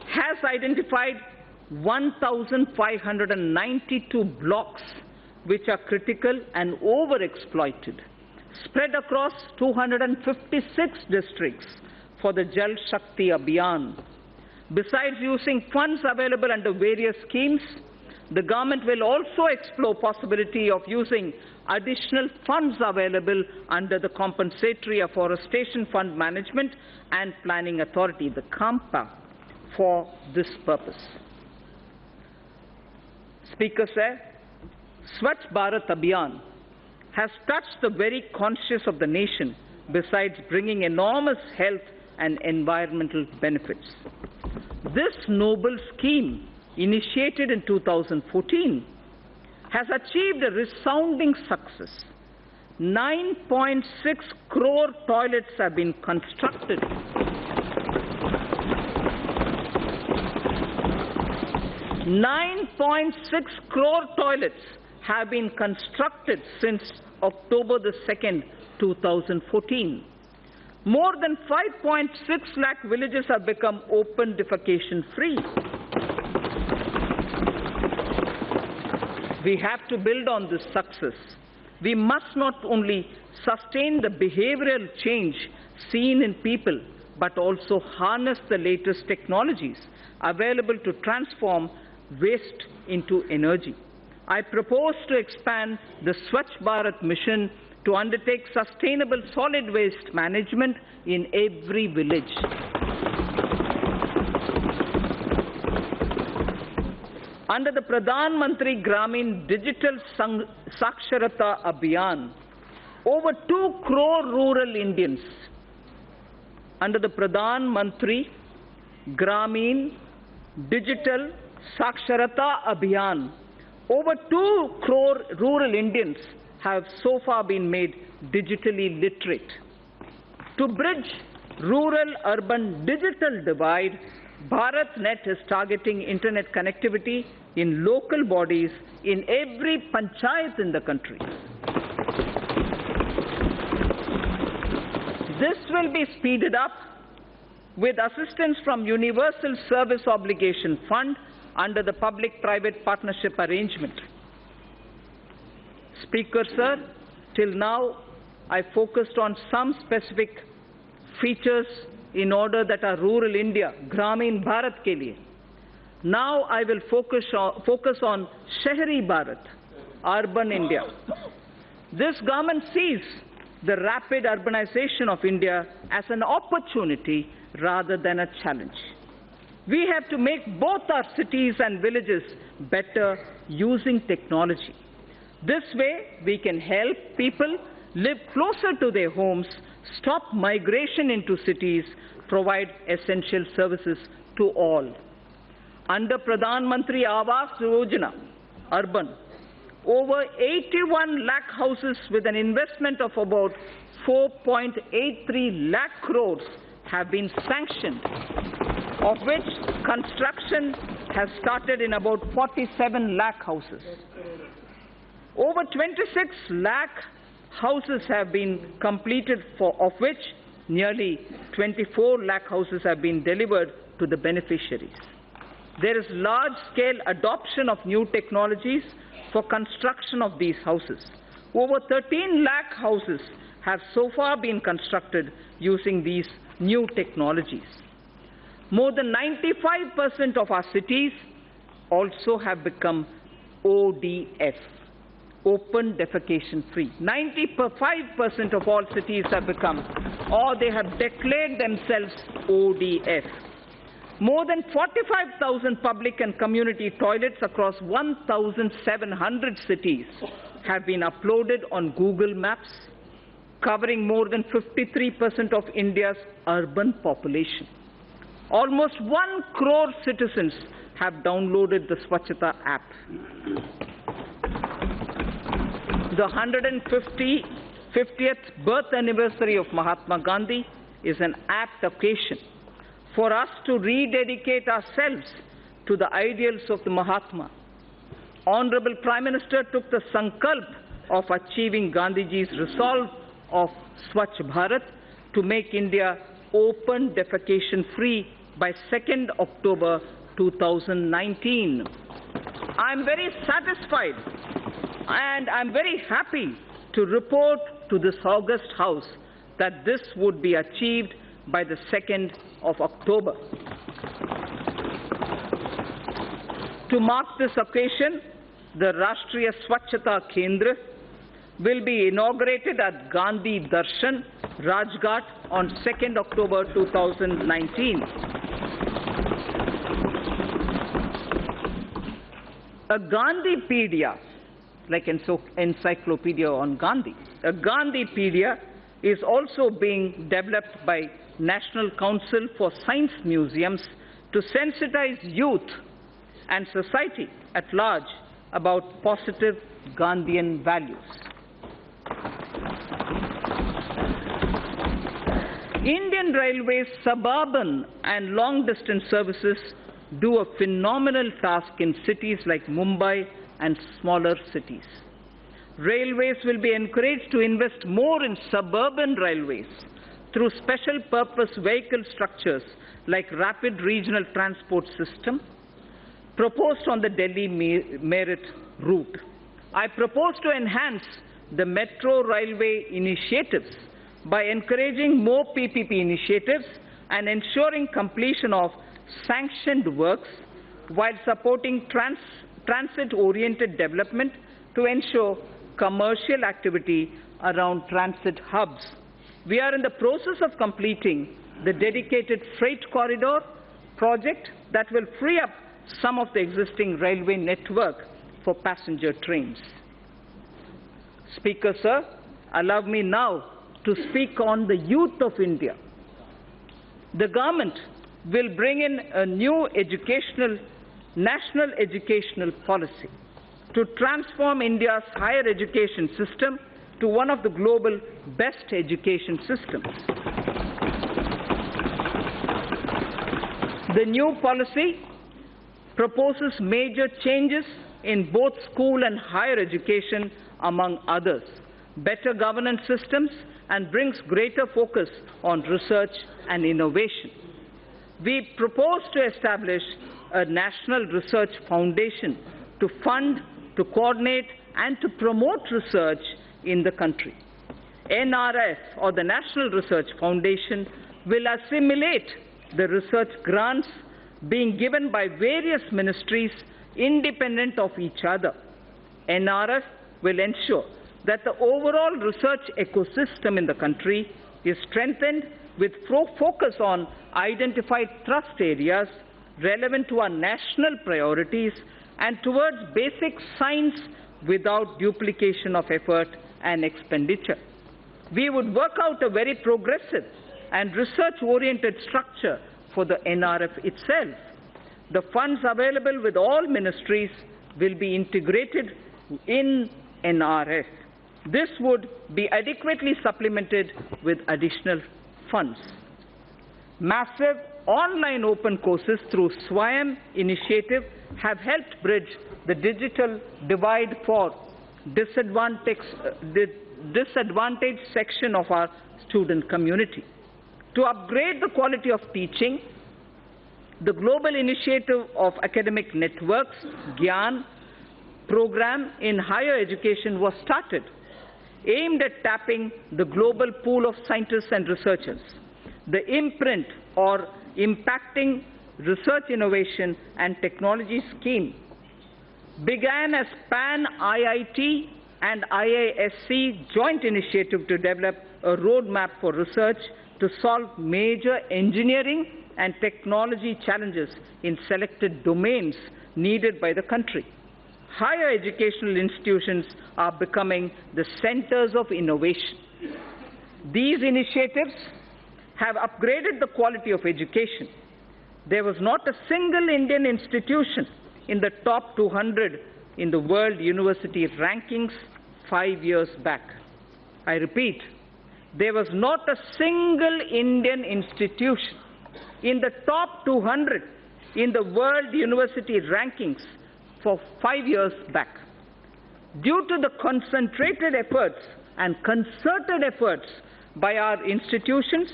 has identified 1,592 blocks which are critical and overexploited, spread across 256 districts for the Jal Shakti Abhiyan. Besides using funds available under various schemes, the government will also explore possibility of using additional funds available under the Compensatory Afforestation Fund Management and Planning Authority, the CAMPA, for this purpose. Speaker said, Swachh Bharat Abhiyan has touched the very conscience of the nation, besides bringing enormous health and environmental benefits. This noble scheme, initiated in 2014, has achieved a resounding success. 9.6 crore toilets have been constructed. 9.6 crore toilets have been constructed since October the 2nd, 2014. More than 5.6 lakh villages have become open defecation free. We have to build on this success. We must not only sustain the behavioral change seen in people, but also harness the latest technologies available to transform waste into energy. I propose to expand the Swachh Bharat mission to undertake sustainable solid waste management in every village. Under the Pradhan Mantri Gramin Digital Saksharata Abhiyan, over 2 crore rural Indians, under the Pradhan Mantri Gramin Digital Saksharata Abhiyan, over 2 crore rural Indians have so far been made digitally literate. To bridge rural-urban digital divide, BharatNet is targeting internet connectivity in local bodies in every panchayat in the country. This will be speeded up with assistance from Universal Service Obligation Fund under the Public-Private Partnership Arrangement. Speaker, sir, till now I focused on some specific features in order that our rural India, Gramin Bharat ke liye. Now I will focus on Shahri Bharat, urban India. This government sees the rapid urbanization of India as an opportunity rather than a challenge. We have to make both our cities and villages better using technology. This way, we can help people live closer to their homes, stop migration into cities, provide essential services to all. Under Pradhan Mantri Awas Yojana, urban, over 81 lakh houses with an investment of about 4.83 lakh crores have been sanctioned, of which construction has started in about 47 lakh houses. Over 26 lakh houses have been completed, of which nearly 24 lakh houses have been delivered to the beneficiaries. There is large-scale adoption of new technologies for construction of these houses. Over 13 lakh houses have so far been constructed using these new technologies. More than 95% of our cities also have become ODF, open defecation free. 95% of all cities have become, or they have declared themselves ODF. More than 45,000 public and community toilets across 1,700 cities have been uploaded on Google Maps, covering more than 53% of India's urban population. Almost 1 crore citizens have downloaded the Swachhata app. The 150th birth anniversary of Mahatma Gandhi is an apt occasion for us to rededicate ourselves to the ideals of the Mahatma. Honorable Prime Minister took the sankalp of achieving Gandhiji's resolve of Swachh Bharat to make India open defecation free by 2nd October 2019. I'm very satisfied and I'm very happy to report to this august House that this would be achieved by the 2nd of October. To mark this occasion, the Rashtriya Swachhata Kendra will be inaugurated at Gandhi Darshan, Rajghat on 2nd October 2019. A Gandhipedia, like encyclopedia on Gandhi, a Gandhipedia is also being developed by National Council for Science Museums to sensitize youth and society at large about positive Gandhian values. Indian Railways suburban and long-distance services do a phenomenal task in cities like Mumbai and smaller cities. Railways will be encouraged to invest more in suburban railways through special purpose vehicle structures like Rapid Regional Transport System proposed on the Delhi Meerut route. I propose to enhance the metro railway initiatives by encouraging more PPP initiatives and ensuring completion of sanctioned works while supporting transit-oriented development to ensure commercial activity around transit hubs. We are in the process of completing the dedicated freight corridor project that will free up some of the existing railway network for passenger trains. Speaker, sir, allow me now to speak on the youth of India. The government will bring in a new national educational policy to transform India's higher education system to one of the global best education systems. The new policy proposes major changes in both school and higher education, among others, better governance systems and brings greater focus on research and innovation. We propose to establish a national research foundation to fund, to coordinate, and to promote research in the country. NRF, or the National Research Foundation, will assimilate the research grants being given by various ministries independent of each other. NRF will ensure that the overall research ecosystem in the country is strengthened with focus on identified thrust areas relevant to our national priorities and towards basic science without duplication of effort and expenditure. We would work out a very progressive and research-oriented structure for the NRF itself. The funds available with all ministries will be integrated in NRF. This would be adequately supplemented with additional funds. Massive online open courses through SWAYAM initiative have helped bridge the digital divide for disadvantaged section of our student community. To upgrade the quality of teaching, the Global Initiative of Academic Networks, GYAN, program in higher education was started, aimed at tapping the global pool of scientists and researchers. The imprint or impacting research innovation and technology scheme began as PAN-IIT and IISc joint initiative to develop a roadmap for research to solve major engineering and technology challenges in selected domains needed by the country. Higher educational institutions are becoming the centers of innovation. These initiatives have upgraded the quality of education. There was not a single Indian institution in the top 200 in the world university rankings 5 years back. I repeat, there was not a single Indian institution in the top 200 in the world university rankings for 5 years back. Due to the concentrated efforts and concerted efforts by our institutions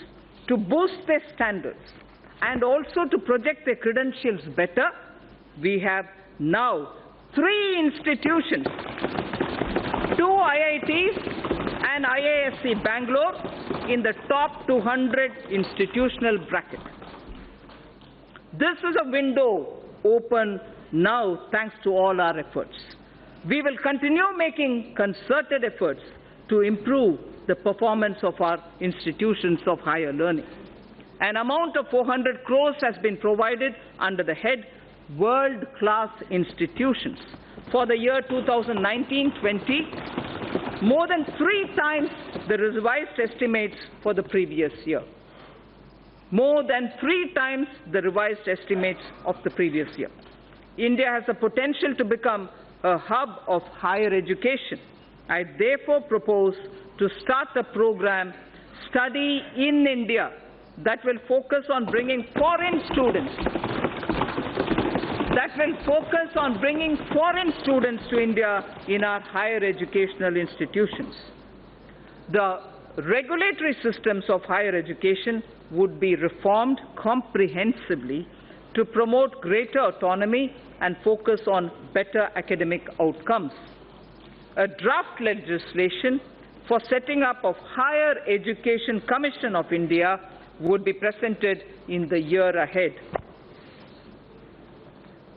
to boost their standards and also to project their credentials better, we have now 3 institutions, 2 IITs and IISc Bangalore in the top 200 institutional bracket. This is a window open now thanks to all our efforts. We will continue making concerted efforts to improve the performance of our institutions of higher learning. An amount of 400 crores has been provided under the head World-Class Institutions for the year 2019-20, more than 3 times the revised estimates for the previous year. More than 3 times the revised estimates of the previous year. India has the potential to become a hub of higher education. I therefore propose to start a program, Study in India, that will focus on bringing foreign students to India in our higher educational institutions. The regulatory systems of higher education would be reformed comprehensively to promote greater autonomy and focus on better academic outcomes. A draft legislation for setting up of Higher Education Commission of India would be presented in the year ahead.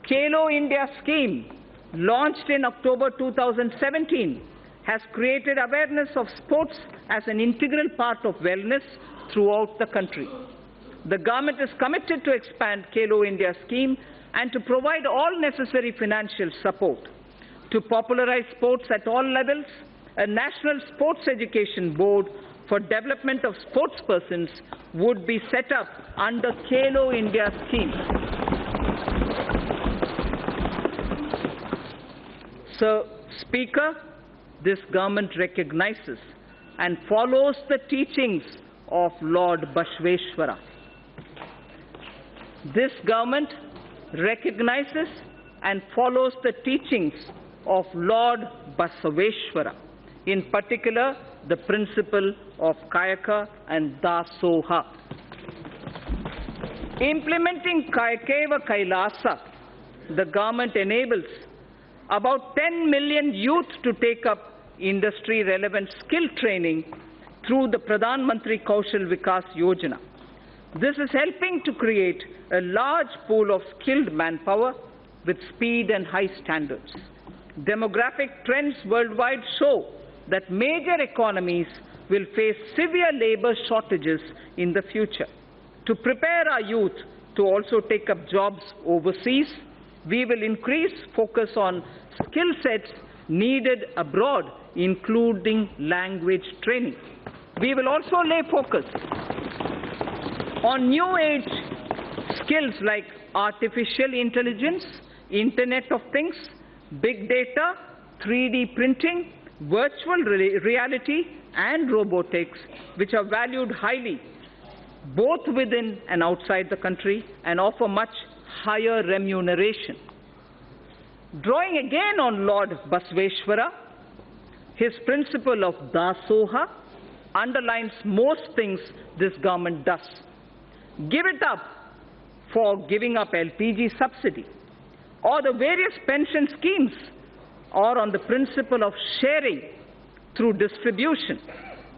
Khelo India scheme, launched in October 2017, has created awareness of sports as an integral part of wellness throughout the country. The government is committed to expand Khelo India scheme and to provide all necessary financial support. To popularize sports at all levels, a National Sports Education Board for development of sportspersons would be set up under Khelo India scheme. Sir Speaker, this government recognizes and follows the teachings of Lord Bashveshwara. This government recognizes and follows the teachings of Lord Basaveshwara, in particular the principle of Kayaka and Dasoha. Implementing Kayakeva Kailasa, the government enables about 10 million youth to take up industry-relevant skill training through the Pradhan Mantri Kaushal Vikas Yojana. This is helping to create a large pool of skilled manpower with speed and high standards. Demographic trends worldwide show that major economies will face severe labor shortages in the future. To prepare our youth to also take up jobs overseas, we will increase focus on skill sets needed abroad, including language training. We will also lay focus on new age skills like artificial intelligence, Internet of Things, big data, 3D printing, virtual reality, and robotics, which are valued highly both within and outside the country and offer much higher remuneration. Drawing again on Lord Basveshwara, his principle of Dasoha underlines most things this government does. Give it up for giving up LPG subsidy, or the various pension schemes, or on the principle of sharing through distribution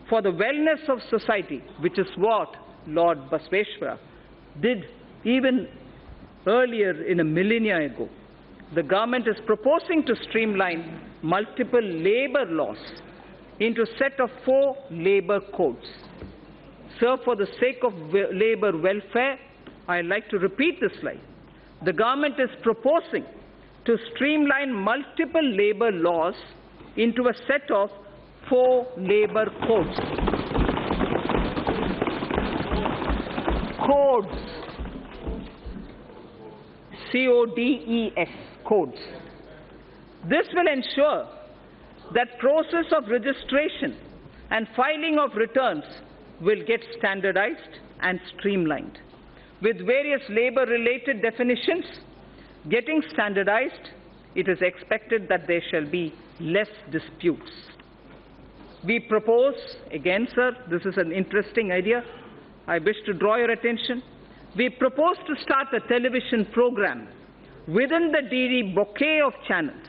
for the wellness of society, which is what Lord Basveshwara did even earlier in a millennia ago. The government is proposing to streamline multiple labor laws into a set of 4 labor codes. So, for the sake of labor welfare, I'd like to repeat this slide. The government is proposing to streamline multiple labor laws into a set of 4 labor codes. Codes. C-O-D-E-S. Codes. This will ensure that process of registration and filing of returns will get standardized and streamlined. With various labor-related definitions getting standardized, it is expected that there shall be less disputes. We propose, again, sir, this is an interesting idea. I wish to draw your attention. We propose to start a television program within the DD bouquet of channels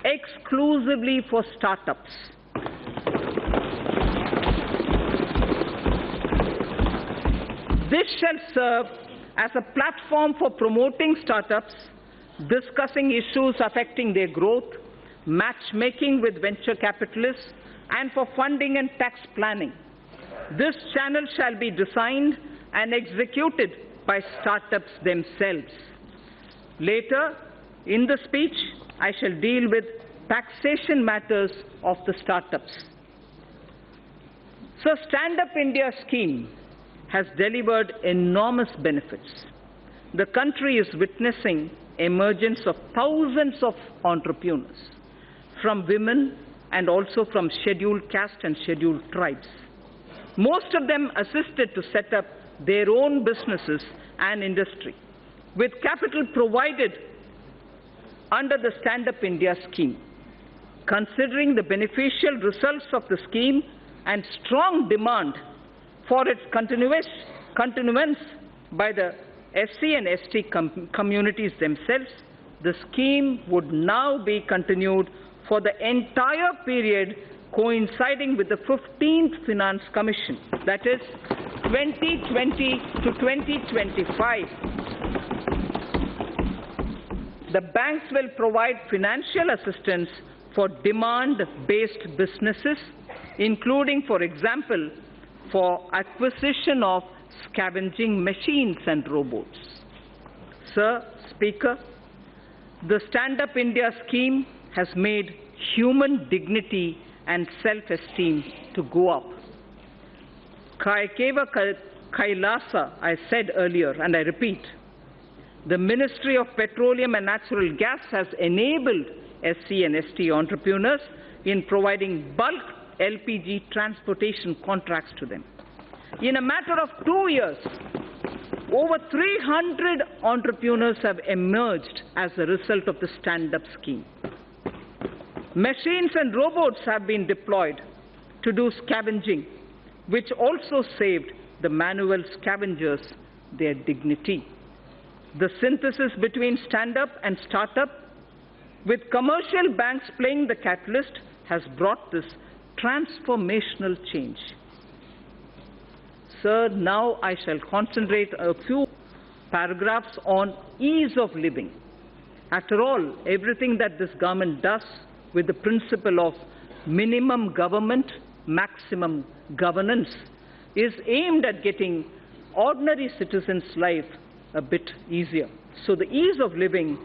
exclusively for startups. This shall serve as a platform for promoting startups, discussing issues affecting their growth, matchmaking with venture capitalists, and for funding and tax planning. This channel shall be designed and executed by startups themselves. Later in the speech, I shall deal with taxation matters of the startups. So, Stand Up India scheme has delivered enormous benefits. The country is witnessing emergence of thousands of entrepreneurs, from women and also from scheduled caste and scheduled tribes. Most of them assisted to set up their own businesses and industry, with capital provided under the Stand Up India scheme. Considering the beneficial results of the scheme and strong demand for its continuance by the SC and ST communities themselves, the scheme would now be continued for the entire period coinciding with the 15th Finance Commission, that is 2020 to 2025. The banks will provide financial assistance for demand-based businesses, including, for example, for acquisition of scavenging machines and robots. Sir, Speaker, the Stand Up India scheme has made human dignity and self-esteem to go up. Kayakeva Kailasa, I said earlier, and I repeat, the Ministry of Petroleum and Natural Gas has enabled SC and ST entrepreneurs in providing bulk LPG transportation contracts to them. In a matter of 2 years, over 300 entrepreneurs have emerged as a result of the Stand Up scheme. Machines and robots have been deployed to do scavenging, which also saved the manual scavengers their dignity. The synthesis between stand-up and start-up, with commercial banks playing the catalyst, has brought this transformational change. Sir, now I shall concentrate a few paragraphs on ease of living. After all, everything that this government does with the principle of minimum government, maximum governance is aimed at getting ordinary citizens' life a bit easier. So the ease of living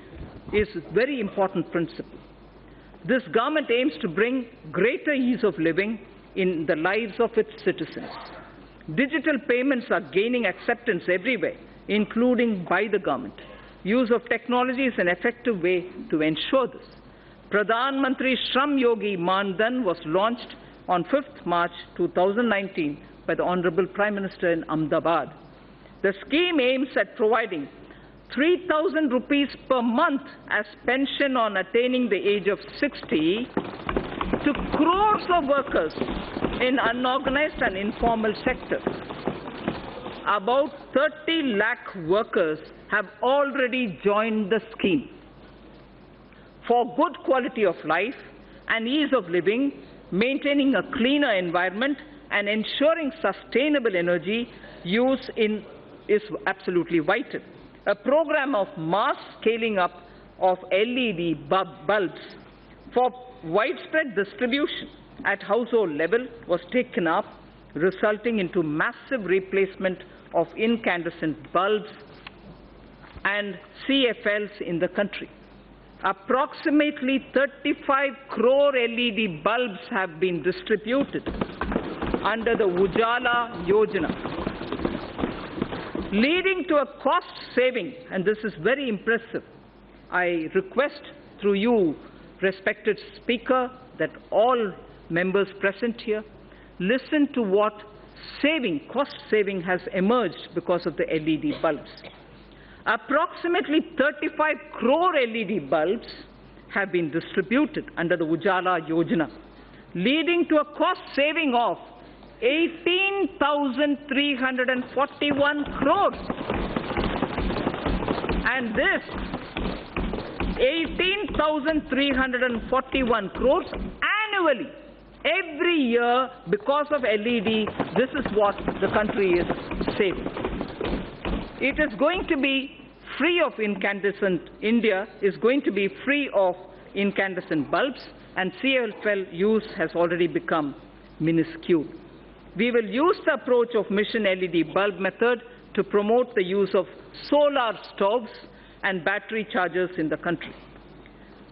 is a very important principle. This government aims to bring greater ease of living in the lives of its citizens. Digital payments are gaining acceptance everywhere, including by the government. Use of technology is an effective way to ensure this. Pradhan Mantri Shram Yogi Man Dhan was launched on 5th March 2019 by the Honorable Prime Minister in Ahmedabad. The scheme aims at providing 3,000 rupees per month as pension on attaining the age of 60 to crores of workers in unorganized and informal sectors. About 30 lakh workers have already joined the scheme. For good quality of life and ease of living, maintaining a cleaner environment and ensuring sustainable energy use is absolutely vital. A program of mass scaling up of LED bulbs for widespread distribution at household level was taken up, resulting into massive replacement of incandescent bulbs and CFLs in the country. Approximately 35 crore LED bulbs have been distributed under the Ujala Yojana, leading to a cost saving, and this is very impressive. I request through you, respected Speaker, that all members present here listen to what cost saving has emerged because of the LED bulbs. Approximately 35 crore LED bulbs have been distributed under the Ujala Yojana, leading to a cost saving of 18,341 crores. And this 18,341 crores annually, every year, because of LED, this is what the country is saving. It is going to be free of incandescent, India is going to be free of incandescent bulbs, and CFL use has already become minuscule. We will use the approach of mission LED bulb method to promote the use of solar stoves and battery chargers in the country.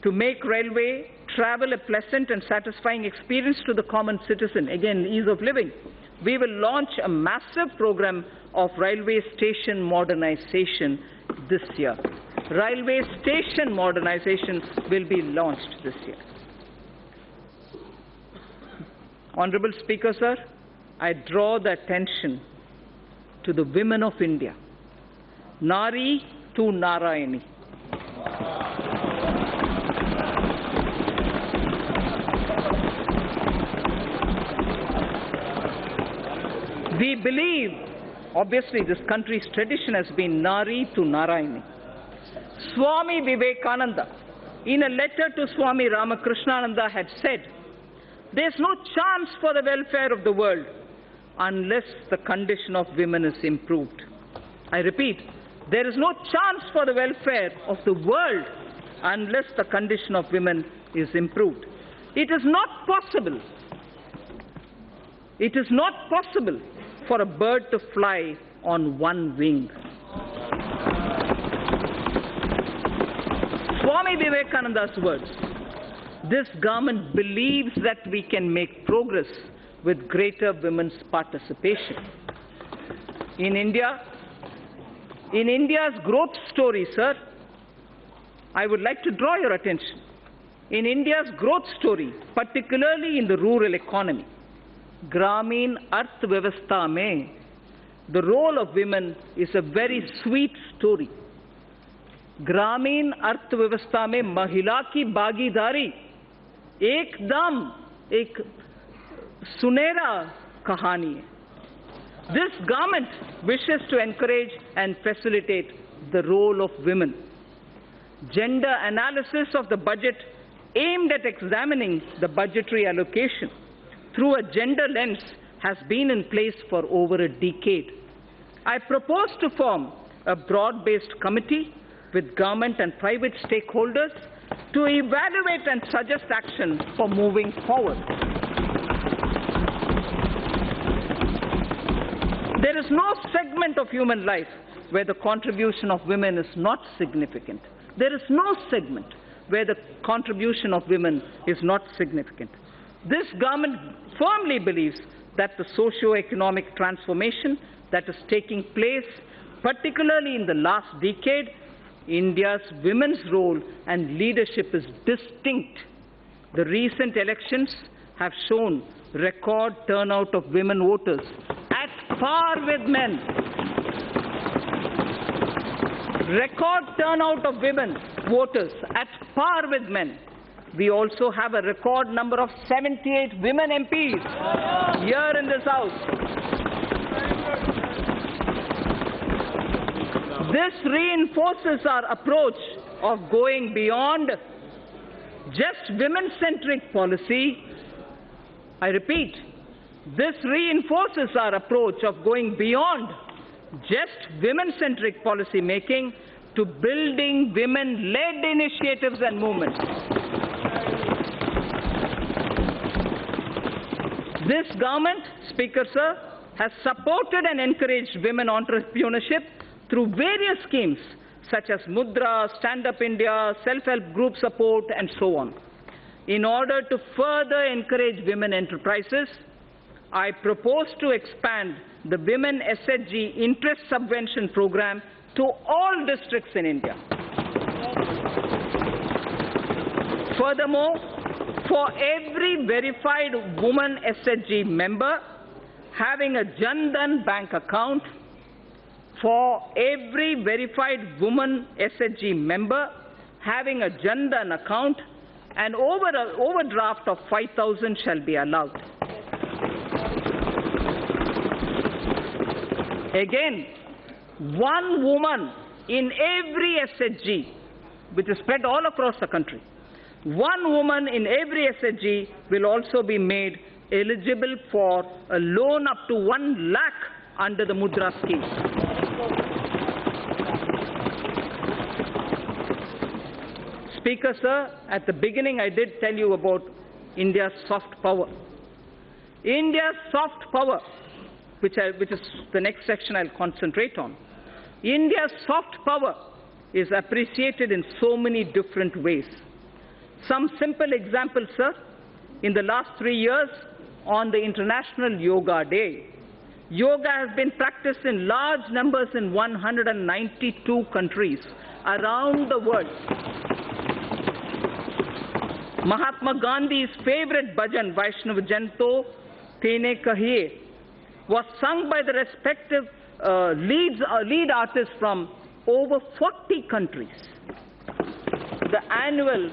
To make railway travel a pleasant and satisfying experience to the common citizen, again, ease of living, we will launch a massive program of railway station modernization this year. Railway station modernization will be launched this year. Honorable Speaker, sir, I draw the attention to the women of India. Nari to Narayani. We believe, obviously this country's tradition has been Nari to Narayani. Swami Vivekananda, in a letter to Swami Ramakrishnananda, had said, "There is no chance for the welfare of the world unless the condition of women is improved." I repeat, there is no chance for the welfare of the world unless the condition of women is improved. It is not possible for a bird to fly on one wing. Swami Vivekananda's words. This government believes that we can make progress with greater women's participation. In India's growth story, sir, I would like to draw your attention. In India's growth story, particularly in the rural economy, Gramin Arthvyavastha mein, the role of women is a very sweet story. Gramin Arthvyavastha mein mahila ki bhagidari एकदम एक sunera kahani hai. This government wishes to encourage and facilitate the role of women. Gender analysis of the budget aimed at examining the budgetary allocation through a gender lens has been in place for over a decade. I propose to form a broad-based committee with government and private stakeholders to evaluate and suggest action for moving forward. There is no segment of human life where the contribution of women is not significant. There is no segment where the contribution of women is not significant. This government firmly believes that the socio-economic transformation that is taking place, particularly in the last decade, India's women's role and leadership is distinct. The recent elections have shown record turnout of women voters at par with men. Record turnout of women voters at par with men. We also have a record number of 78 women MPs here in this House. This reinforces our approach of going beyond just women-centric policy. I repeat, this reinforces our approach of going beyond just women-centric policy making to building women-led initiatives and movements. This government, Speaker Sir, has supported and encouraged women entrepreneurship through various schemes such as Mudra, Stand Up India, self-help group support, and so on. In order to further encourage women enterprises, I propose to expand the Women SHG Interest Subvention Program to all districts in India. Furthermore, for every verified woman SHG member having a Jan Dhan bank account, for every verified woman SHG member having a Jan Dhan account, an overdraft of 5,000 shall be allowed. Again, one woman in every SHG, which is spread all across the country, one woman in every SHG will also be made eligible for a loan up to 1 lakh under the Mudra scheme. Speaker Sir, at the beginning I did tell you about India's soft power. India's soft power, which is the next section I'll concentrate on. India's soft power is appreciated in so many different ways. Some simple examples, sir. In the last 3 years, on the International Yoga Day, yoga has been practiced in large numbers in 192 countries around the world. Mahatma Gandhi's favorite bhajan, Vaishnav Janto Tene Kahiye, was sung by the respective lead artists from over 40 countries. The annual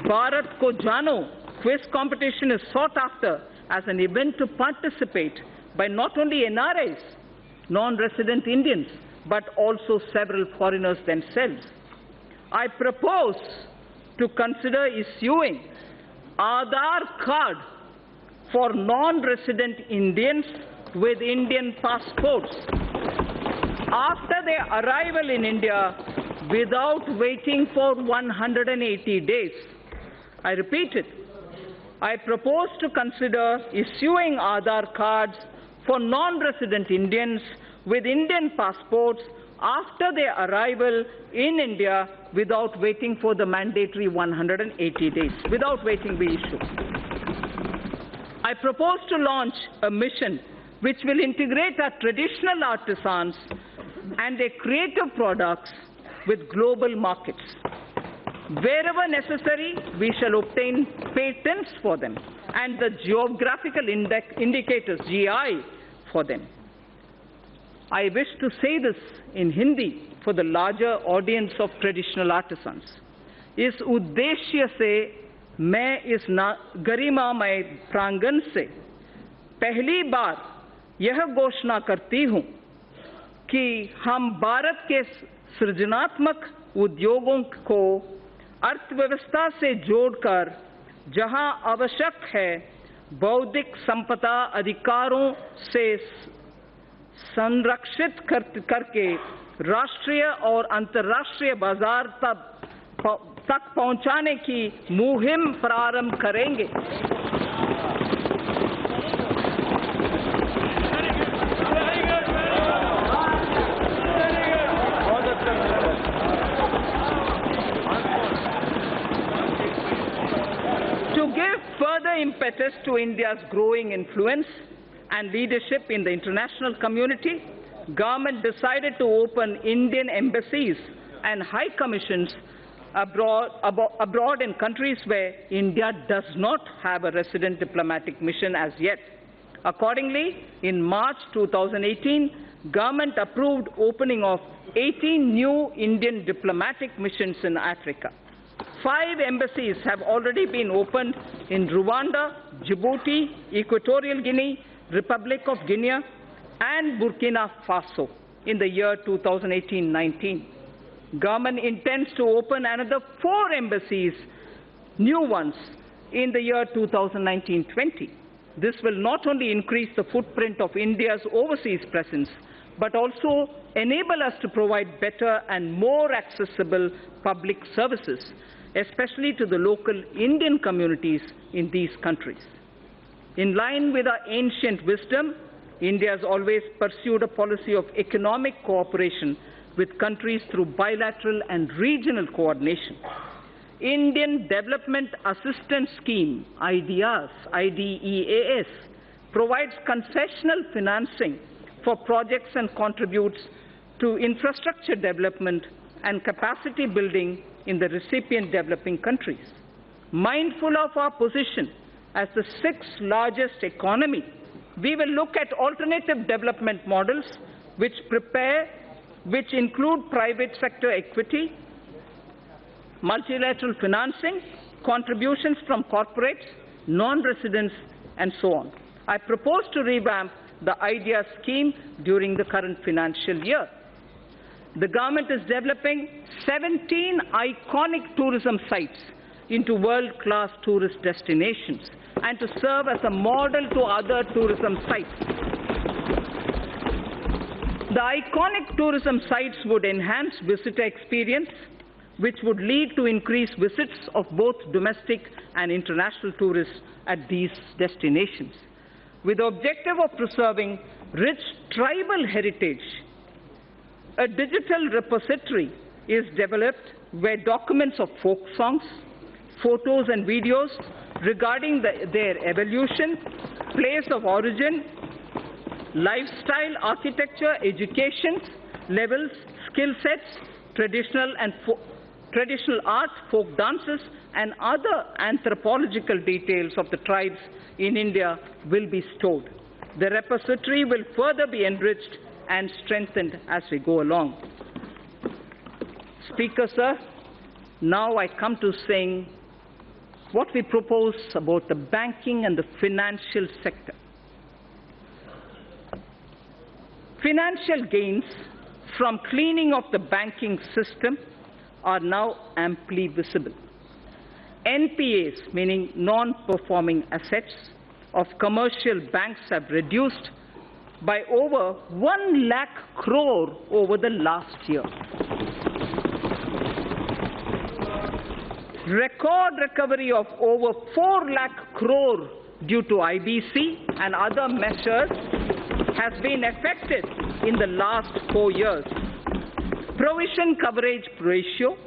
Bharat Ko Jano quiz competition is sought after as an event to participate by not only NRIs, non-resident Indians, but also several foreigners themselves. I propose to consider issuing Aadhaar card for non-resident Indians with Indian passports after their arrival in India without waiting for 180 days. I repeat it. I propose to consider issuing Aadhaar cards for non-resident Indians with Indian passports after their arrival in India without waiting for the mandatory 180 days, without waiting the issue. I propose to launch a mission which will integrate our traditional artisans and their creative products with global markets. Wherever necessary, we shall obtain patents for them and the geographical indicators, GI, for them. I wish to say this in Hindi for the larger audience of traditional artisans. इस उद्देश्य से मैं इस गरिमामय प्रांगण से पहली बार यह घोषणा करती हूं कि हम भारत के सृजनात्मक उद्योगों को अर्थव्यवस्था से जोड़कर जहां आवश्यक है बौद्धिक संपदा अधिकारों से संरक्षित करके राष्ट्रीय और अंतर्राष्ट्रीय बाजार तक पहुंचाने की मुहिम प्रारंभ करेंगे। To give further impetus to India's growing influence and leadership in the international community, government decided to open Indian embassies and high commissions abroad in countries where India does not have a resident diplomatic mission as yet. Accordingly, in March 2018, government approved opening of 18 new Indian diplomatic missions in Africa. 5 embassies have already been opened in Rwanda, Djibouti, Equatorial Guinea, Republic of Guinea, and Burkina Faso in the year 2018-19. Government intends to open another 4 embassies, new ones, in the year 2019-20. This will not only increase the footprint of India's overseas presence, but also enable us to provide better and more accessible public services, especially to the local Indian communities in these countries. In line with our ancient wisdom, India has always pursued a policy of economic cooperation with countries through bilateral and regional coordination. Indian Development Assistance Scheme, IDEAS, provides concessional financing for projects and contributes to infrastructure development and capacity building in the recipient developing countries. Mindful of our position as the 6th largest economy, we will look at alternative development models which include private sector equity, multilateral financing, contributions from corporates, non-residents, and so on. I propose to revamp the IDEA scheme during the current financial year. The government is developing 17 iconic tourism sites into world-class tourist destinations and to serve as a model to other tourism sites. The iconic tourism sites would enhance visitor experience, which would lead to increased visits of both domestic and international tourists at these destinations. With the objective of preserving rich tribal heritage, a digital repository is developed where documents of folk songs, photos and videos regarding their evolution, place of origin, lifestyle, architecture, education levels, skill sets, traditional art, folk dances, and other anthropological details of the tribes in India will be stored. The repository will further be enriched and strengthened as we go along. Speaker, sir, now I come to saying what we propose about the banking and the financial sector. Financial gains from cleaning of the banking system are now amply visible. NPAs, meaning non-performing assets, of commercial banks have reduced by over 1 lakh crore over the last year. Record recovery of over 4 lakh crore due to IBC and other measures has been effected in the last 4 years. Provision coverage ratio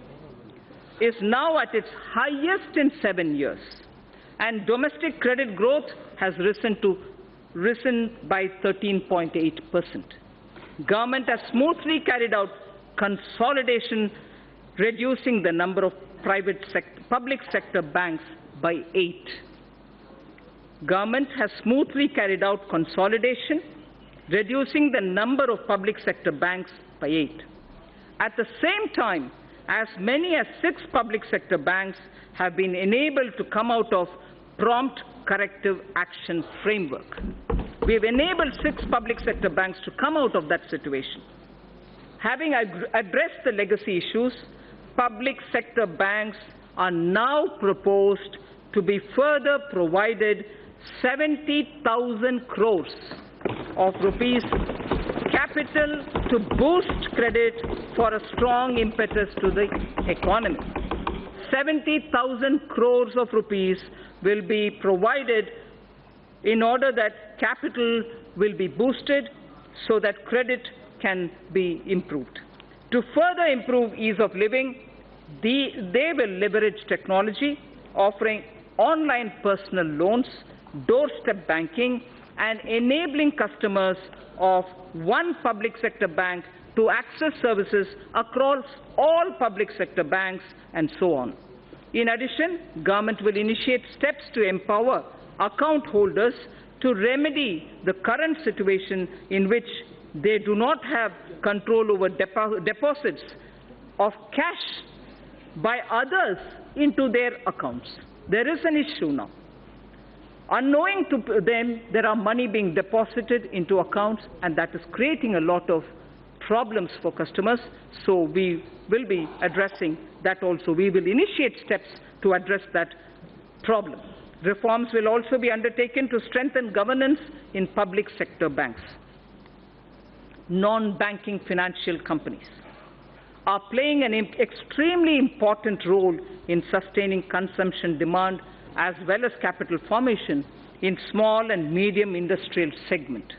is now at its highest in 7 years, and domestic credit growth has risen by 13.8%. Government has smoothly carried out consolidation, reducing the number of public sector banks by 8. Government has smoothly carried out consolidation, reducing the number of public sector banks by 8. At the same time, as many as 6 public sector banks have been enabled to come out of prompt corrective action framework. We have enabled 6 public sector banks to come out of that situation. Having addressed the legacy issues, public sector banks are now proposed to be further provided 70,000 crores of rupees capital to boost credit for a strong impetus to the economy. 70,000 crores of rupees will be provided in order that capital will be boosted so that credit can be improved. To further improve ease of living, they will leverage technology, offering online personal loans, doorstep banking, and enabling customers of one public sector bank to access services across all public sector banks, and so on. In addition, government will initiate steps to empower account holders to remedy the current situation in which they do not have control over deposits of cash by others into their accounts. There is an issue now. Unknowing to them, there are money being deposited into accounts, and that is creating a lot of problems for customers. So we will be addressing that also. We will initiate steps to address that problem. Reforms will also be undertaken to strengthen governance in public sector banks. Non-banking financial companies are playing an extremely important role in sustaining consumption demand as well as capital formation in small and medium industrial segment.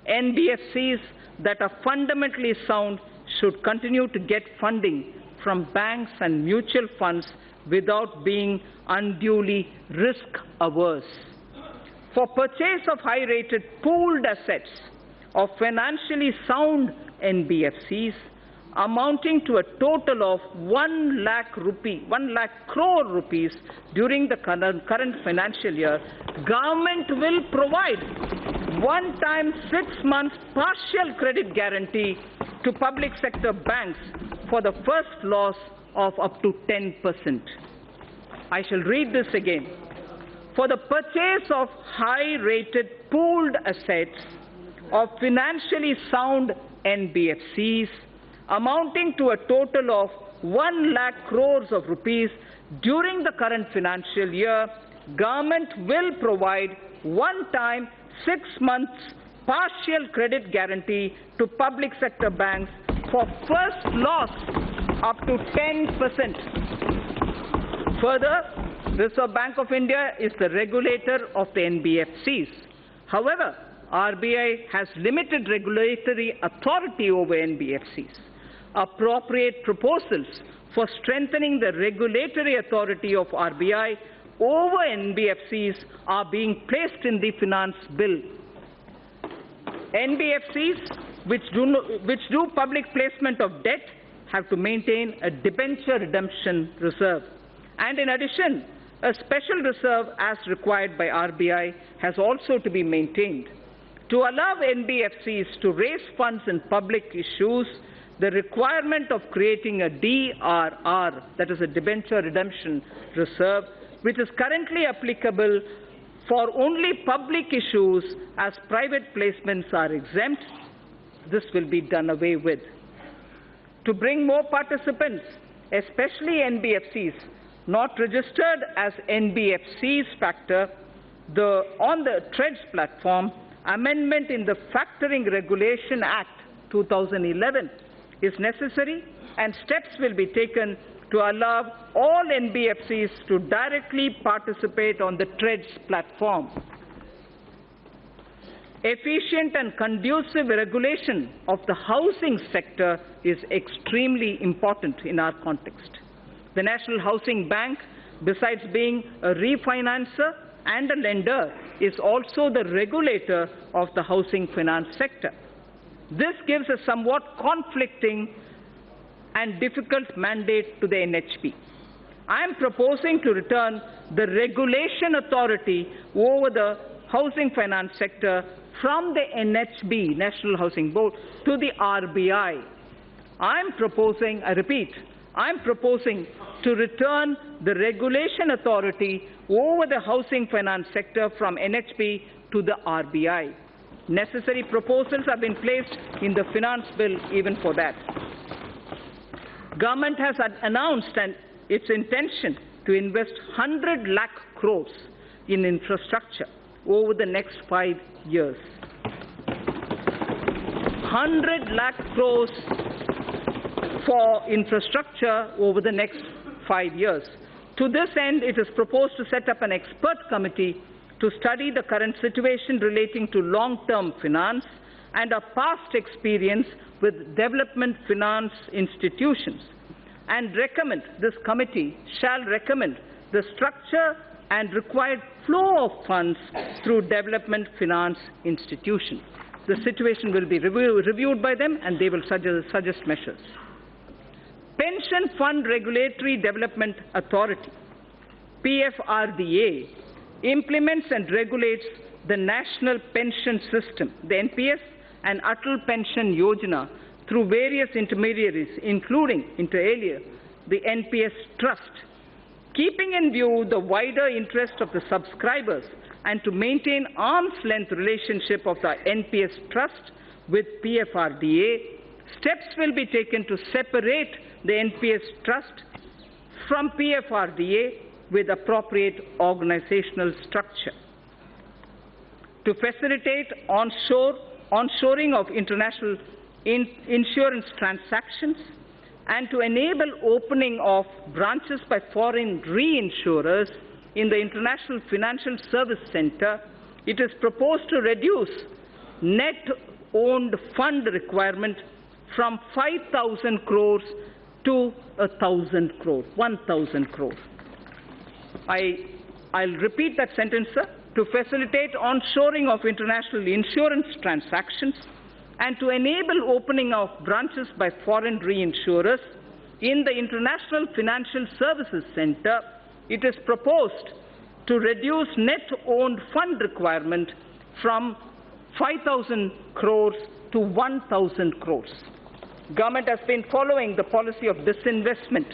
NBFCs that are fundamentally sound should continue to get funding from banks and mutual funds without being unduly risk-averse. For purchase of high-rated pooled assets of financially sound NBFCs amounting to a total of 1 lakh crore rupees during the current financial year, government will provide one-time 6 months partial credit guarantee to public sector banks for the first loss of up to 10%. I shall read this again. For the purchase of high-rated pooled assets of financially sound NBFCs amounting to a total of 1 lakh crores of rupees during the current financial year, government will provide one-time 6 months partial credit guarantee to public sector banks for first loss up to 10%. Further, Reserve Bank of India is the regulator of the NBFCs. However, RBI has limited regulatory authority over NBFCs. Appropriate proposals for strengthening the regulatory authority of RBI over NBFCs are being placed in the finance bill. NBFCs which do public placement of debt have to maintain a debenture redemption reserve. And in addition, a special reserve as required by RBI has also to be maintained. To allow NBFCs to raise funds in public issues, the requirement of creating a DRR, that is a debenture redemption reserve, which is currently applicable for only public issues as private placements are exempt, this will be done away with. To bring more participants, especially NBFCs, not registered as NBFCs factor, on the TREDS platform, amendment in the Factoring Regulation Act 2011 is necessary, and steps will be taken to allow all NBFCs to directly participate on the TREDS platform. Efficient and conducive regulation of the housing sector is extremely important in our context. The National Housing Bank, besides being a refinancer and a lender, is also the regulator of the housing finance sector. This gives a somewhat conflicting and difficult mandate to the NHB. I am proposing to return the regulation authority over the housing finance sector from the NHB, National Housing Board, to the RBI. I am proposing to return the regulation authority over the housing finance sector from NHB to the RBI. Necessary proposals have been placed in the finance bill even for that. Government has announced its intention to invest 100 lakh crores in infrastructure over the next 5 years. 100 lakh crores for infrastructure over the next 5 years. To this end, it is proposed to set up an expert committee to study the current situation relating to long-term finance and our past experience with development finance institutions, and this committee shall recommend the structure and required flow of funds through development finance institutions. The situation will be reviewed by them, and they will suggest measures. Pension Fund Regulatory Development Authority, PFRDA, implements and regulates the National Pension System, the NPS, and Atal Pension Yojana through various intermediaries, including, inter alia, the NPS Trust, keeping in view the wider interest of the subscribers and to maintain arm's-length relationship of the NPS Trust with PFRDA. Steps will be taken to separate the NPS Trust from PFRDA with appropriate organizational structure. To facilitate onshoring of international insurance transactions and to enable opening of branches by foreign reinsurers in the International Financial Service Center, it is proposed to reduce net owned fund requirement from 5,000 crores to 1,000 crores, 1,000 crores. I'll repeat that sentence, sir. To facilitate onshoring of international insurance transactions and to enable opening of branches by foreign reinsurers in the International Financial Services Center, it is proposed to reduce net owned fund requirement from 5,000 crores to 1,000 crores. Government has been following the policy of disinvestment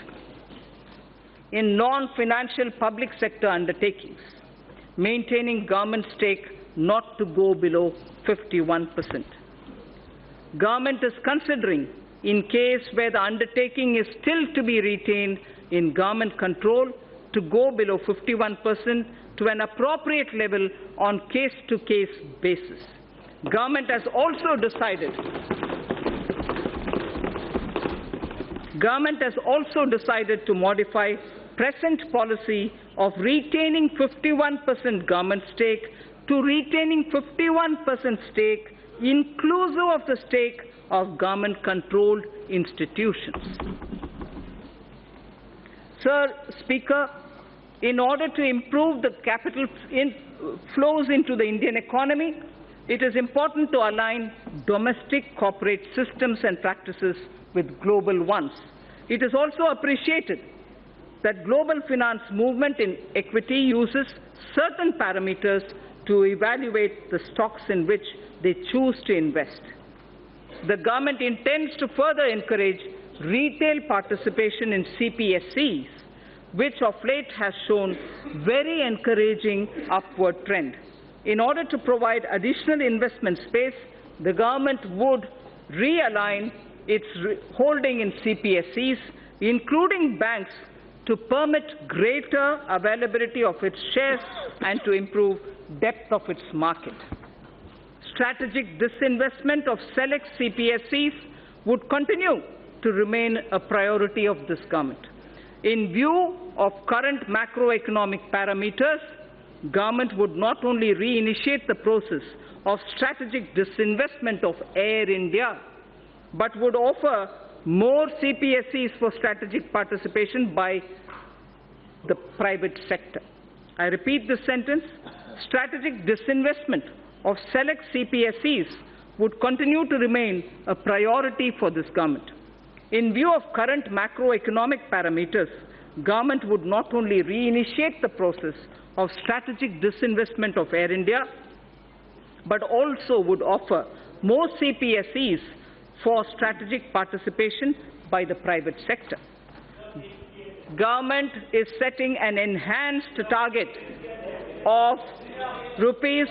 in non-financial public sector undertakings, maintaining government stake not to go below 51%. Government is considering, in case where the undertaking is still to be retained in government control, to go below 51% to an appropriate level on case-to-case basis. Government has also decided to modify present policy of retaining 51% government stake to retaining 51% stake inclusive of the stake of government-controlled institutions. Sir Speaker, in order to improve the capital flows into the Indian economy, it is important to align domestic corporate systems and practices with global ones. It is also appreciated that global finance movement in equity uses certain parameters to evaluate the stocks in which they choose to invest. The government intends to further encourage retail participation in CPSEs, which of late has shown very encouraging upward trend. In order to provide additional investment space, the government would realign its holding in CPSEs, including banks, to permit greater availability of its shares and to improve depth of its market. Strategic disinvestment of select CPSEs would continue to remain a priority of this government. In view of current macroeconomic parameters, government would not only reinitiate the process of strategic disinvestment of Air India, but would offer more CPSEs for strategic participation by the private sector. I repeat this sentence. Strategic disinvestment of select CPSEs would continue to remain a priority for this government. In view of current macroeconomic parameters, government would not only reinitiate the process of strategic disinvestment of Air India, but also would offer more CPSEs for strategic participation by the private sector. Government is setting an enhanced target of rupees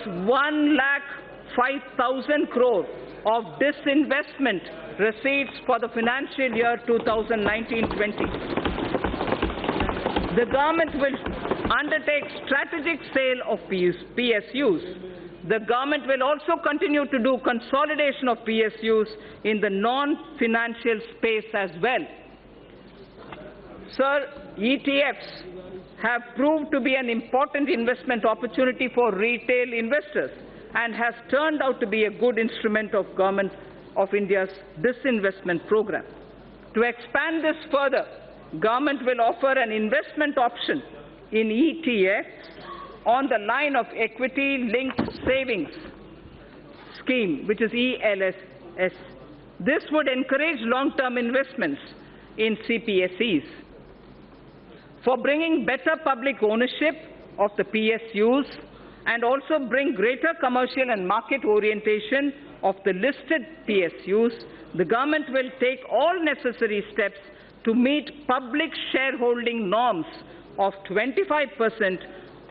5,000 crore of disinvestment receipts for the financial year 2019-20. The government will undertake strategic sale of PSUs. The government will also continue to do consolidation of PSUs in the non-financial space as well. Sir, ETFs have proved to be an important investment opportunity for retail investors and has turned out to be a good instrument of Government of India's disinvestment program. To expand this further, Government will offer an investment option in ETFs on the line of Equity-Linked Savings Scheme, which is ELS. This would encourage long-term investments in CPSEs. For bringing better public ownership of the PSUs and also bring greater commercial and market orientation of the listed PSUs, the government will take all necessary steps to meet public shareholding norms of 25%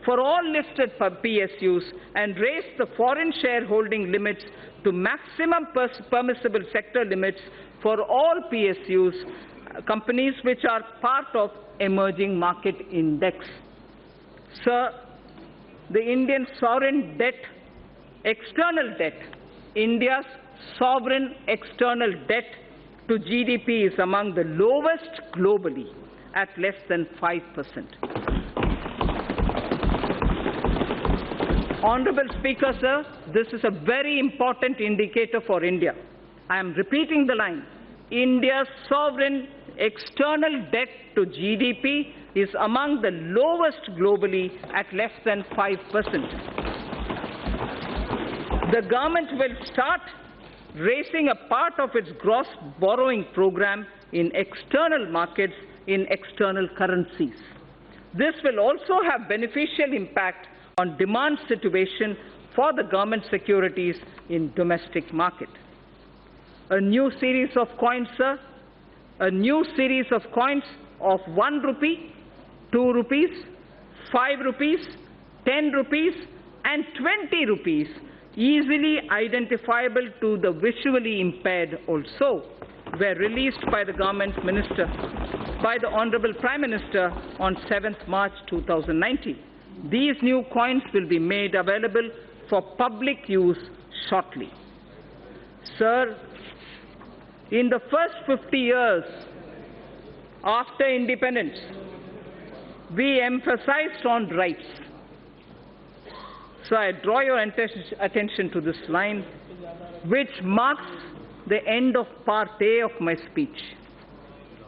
for all listed PSUs and raise the foreign shareholding limits to maximum permissible sector limits for all PSUs, companies which are part of emerging market index. Sir, the Indian sovereign debt, external debt, India's sovereign external debt to GDP is among the lowest globally at less than 5%. Honorable Speaker, sir, this is a very important indicator for India. I am repeating the line. India's sovereign external debt to GDP is among the lowest globally at less than 5%. The government will start raising a part of its gross borrowing program in external markets in external currencies. This will also have beneficial impact on demand situation for the government securities in domestic market. A new series of coins, sir, a new series of coins of 1 rupee, 2 rupees, 5 rupees, 10 rupees and 20 rupees, easily identifiable to the visually impaired also, were released by the government minister, by the Honorable Prime Minister on 7th March 2019. These new coins will be made available for public use shortly. Sir, in the first 50 years after independence, we emphasized on rights. So I draw your attention to this line, which marks the end of part A of my speech.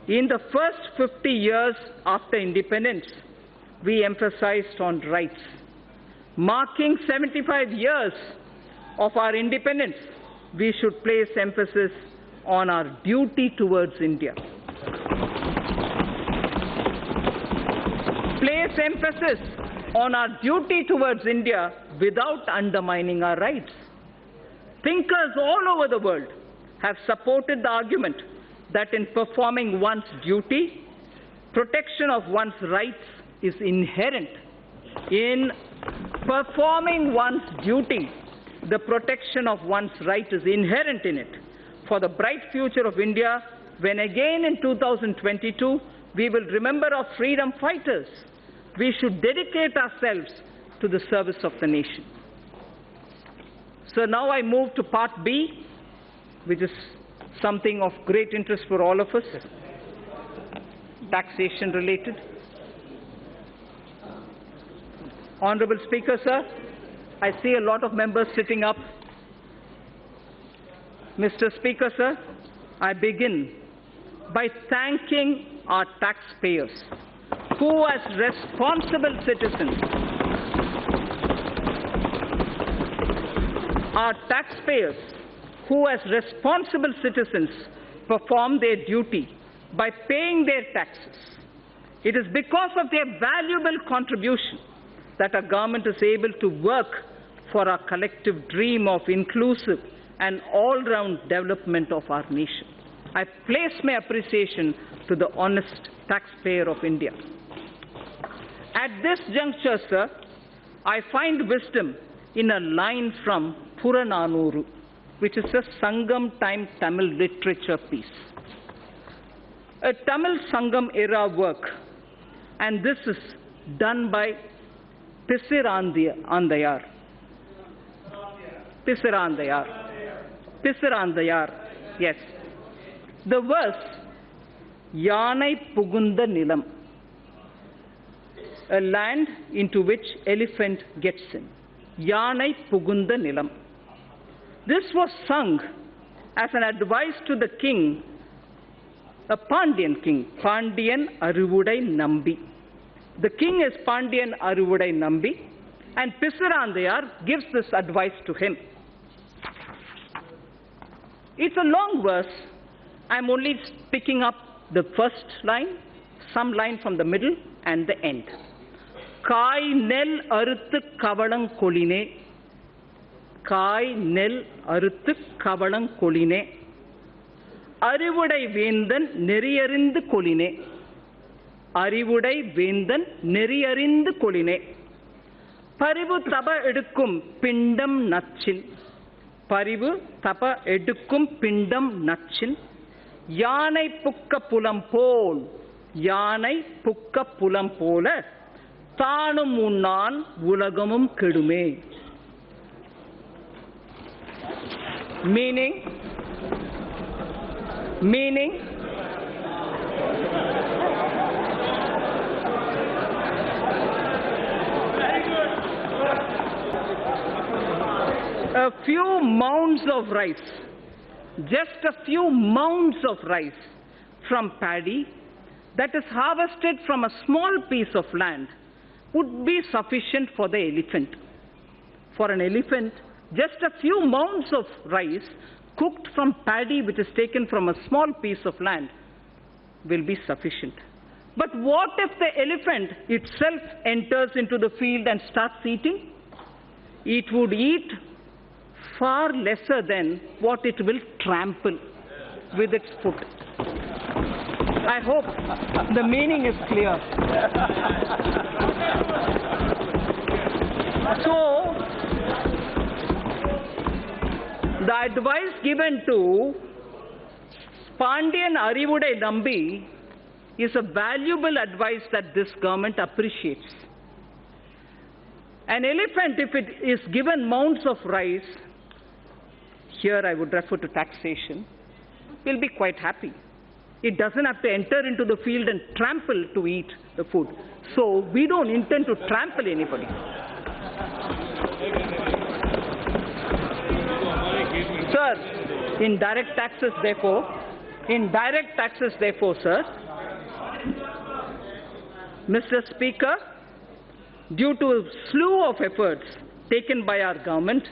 In the first 50 years after independence, we emphasized on rights. Marking 75 years of our independence, we should place emphasis on our duty towards India. Place emphasis on our duty towards India without undermining our rights. Thinkers all over the world have supported the argument that in performing one's duty, protection of one's rights is inherent. In performing one's duty, the protection of one's right is inherent in it. For the bright future of India, when again in 2022 we will remember our freedom fighters, we should dedicate ourselves to the service of the nation. So now I move to part B, which is something of great interest for all of us, taxation related. Honorable Speaker, sir, I see a lot of members sitting up. Mr. Speaker, sir, I begin by thanking our taxpayers who, as responsible citizens, perform their duty by paying their taxes. It is because of their valuable contribution that our government is able to work for our collective dream of inclusive and all-round development of our nation. I place my appreciation to the honest taxpayer of India. At this juncture, sir, I find wisdom in a line from Purananuru, which is a Sangam time Tamil literature piece. A Tamil Sangam era work, and this is done by Pisirandayar. Yes. The verse, Yanai Pugunda Nilam, a land into which elephant gets in. Yanai Pugunda Nilam. This was sung as an advice to the king, a Pandyan king, Pandyan Aruvudai Nambi. The king is Pandyan Aruvudai Nambi, and Pisirandayar gives this advice to him. It's a long verse. I'm only picking up the first line, some line from the middle, and the end. Kai nel aruthu kavalang koline. Kai nel aruthu kavalang koline. Arivudai vendan neriyarindu koline. Arivudai vendan neriyarindu koline. Parivu taba edukkum pindam natchin. Parivu taba edukkum pindam natchin. Yanai pukka pulam pol. Yanai pukka pulam pola. Thanum unnan ulagamum kedume. Meaning, a few mounds of rice, just a few mounds of rice from paddy that is harvested from a small piece of land would be sufficient for the elephant. For an elephant, just a few mounds of rice cooked from paddy which is taken from a small piece of land will be sufficient. But what if the elephant itself enters into the field and starts eating? It would eat far lesser than what it will trample with its foot. I hope the meaning is clear. So, the advice given to Pandyan Arivudai Nambi is a valuable advice that this government appreciates. An elephant, if it is given mounds of rice, here I would refer to taxation, will be quite happy. It doesn't have to enter into the field and trample to eat the food. So we don't intend to trample anybody. Sir, indirect taxes therefore, sir, Mr. Speaker, due to a slew of efforts taken by our government,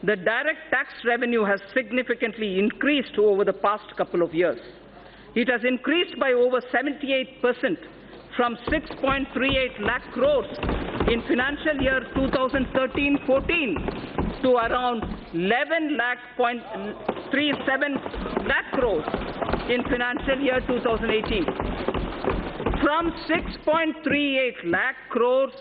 the direct tax revenue has significantly increased over the past couple of years. It has increased by over 78% from 6.38 lakh crores in financial year 2013-14 to around 11.37 lakh crores in financial year 2018. From 6.38 lakh crores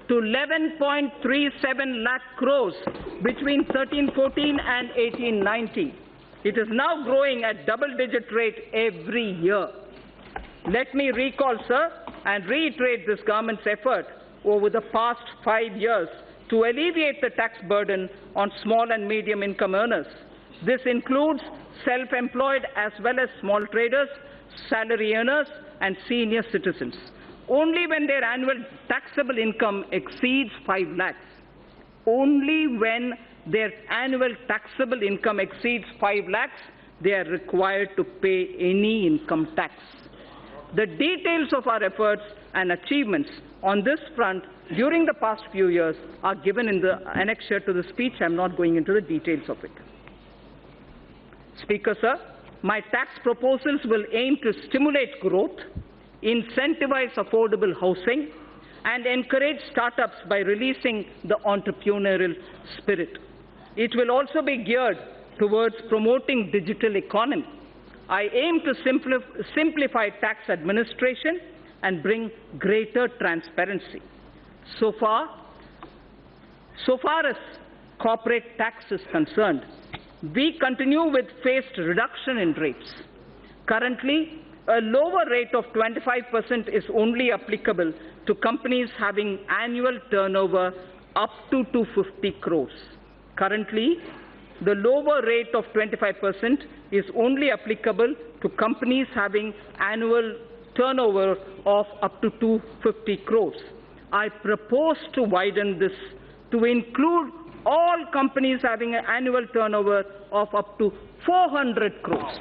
to 11.37 lakh crores between 13-14 and 18-19. It is now growing at double-digit rate every year. Let me recall, sir, and reiterate this government's effort over the past 5 years to alleviate the tax burden on small and medium income earners. This includes self-employed as well as small traders, salary earners, and senior citizens. Only when their annual taxable income exceeds 5 lakhs, only when their annual taxable income exceeds 5 lakhs, they are required to pay any income tax. The details of our efforts and achievements on this front during the past few years are given in the annexure to the speech. I am not going into the details of it. Speaker, sir, my tax proposals will aim to stimulate growth, incentivize affordable housing, and encourage startups by releasing the entrepreneurial spirit. It will also be geared towards promoting digital economy. I aim to simplify tax administration and bring greater transparency. So far as corporate tax is concerned, we continue with phased reduction in rates. Currently, a lower rate of 25% is only applicable to companies having annual turnover up to 250 crores. Currently, the lower rate of 25% is only applicable to companies having annual turnover of up to 250 crores. I propose to widen this to include all companies having an annual turnover of up to 400 crores.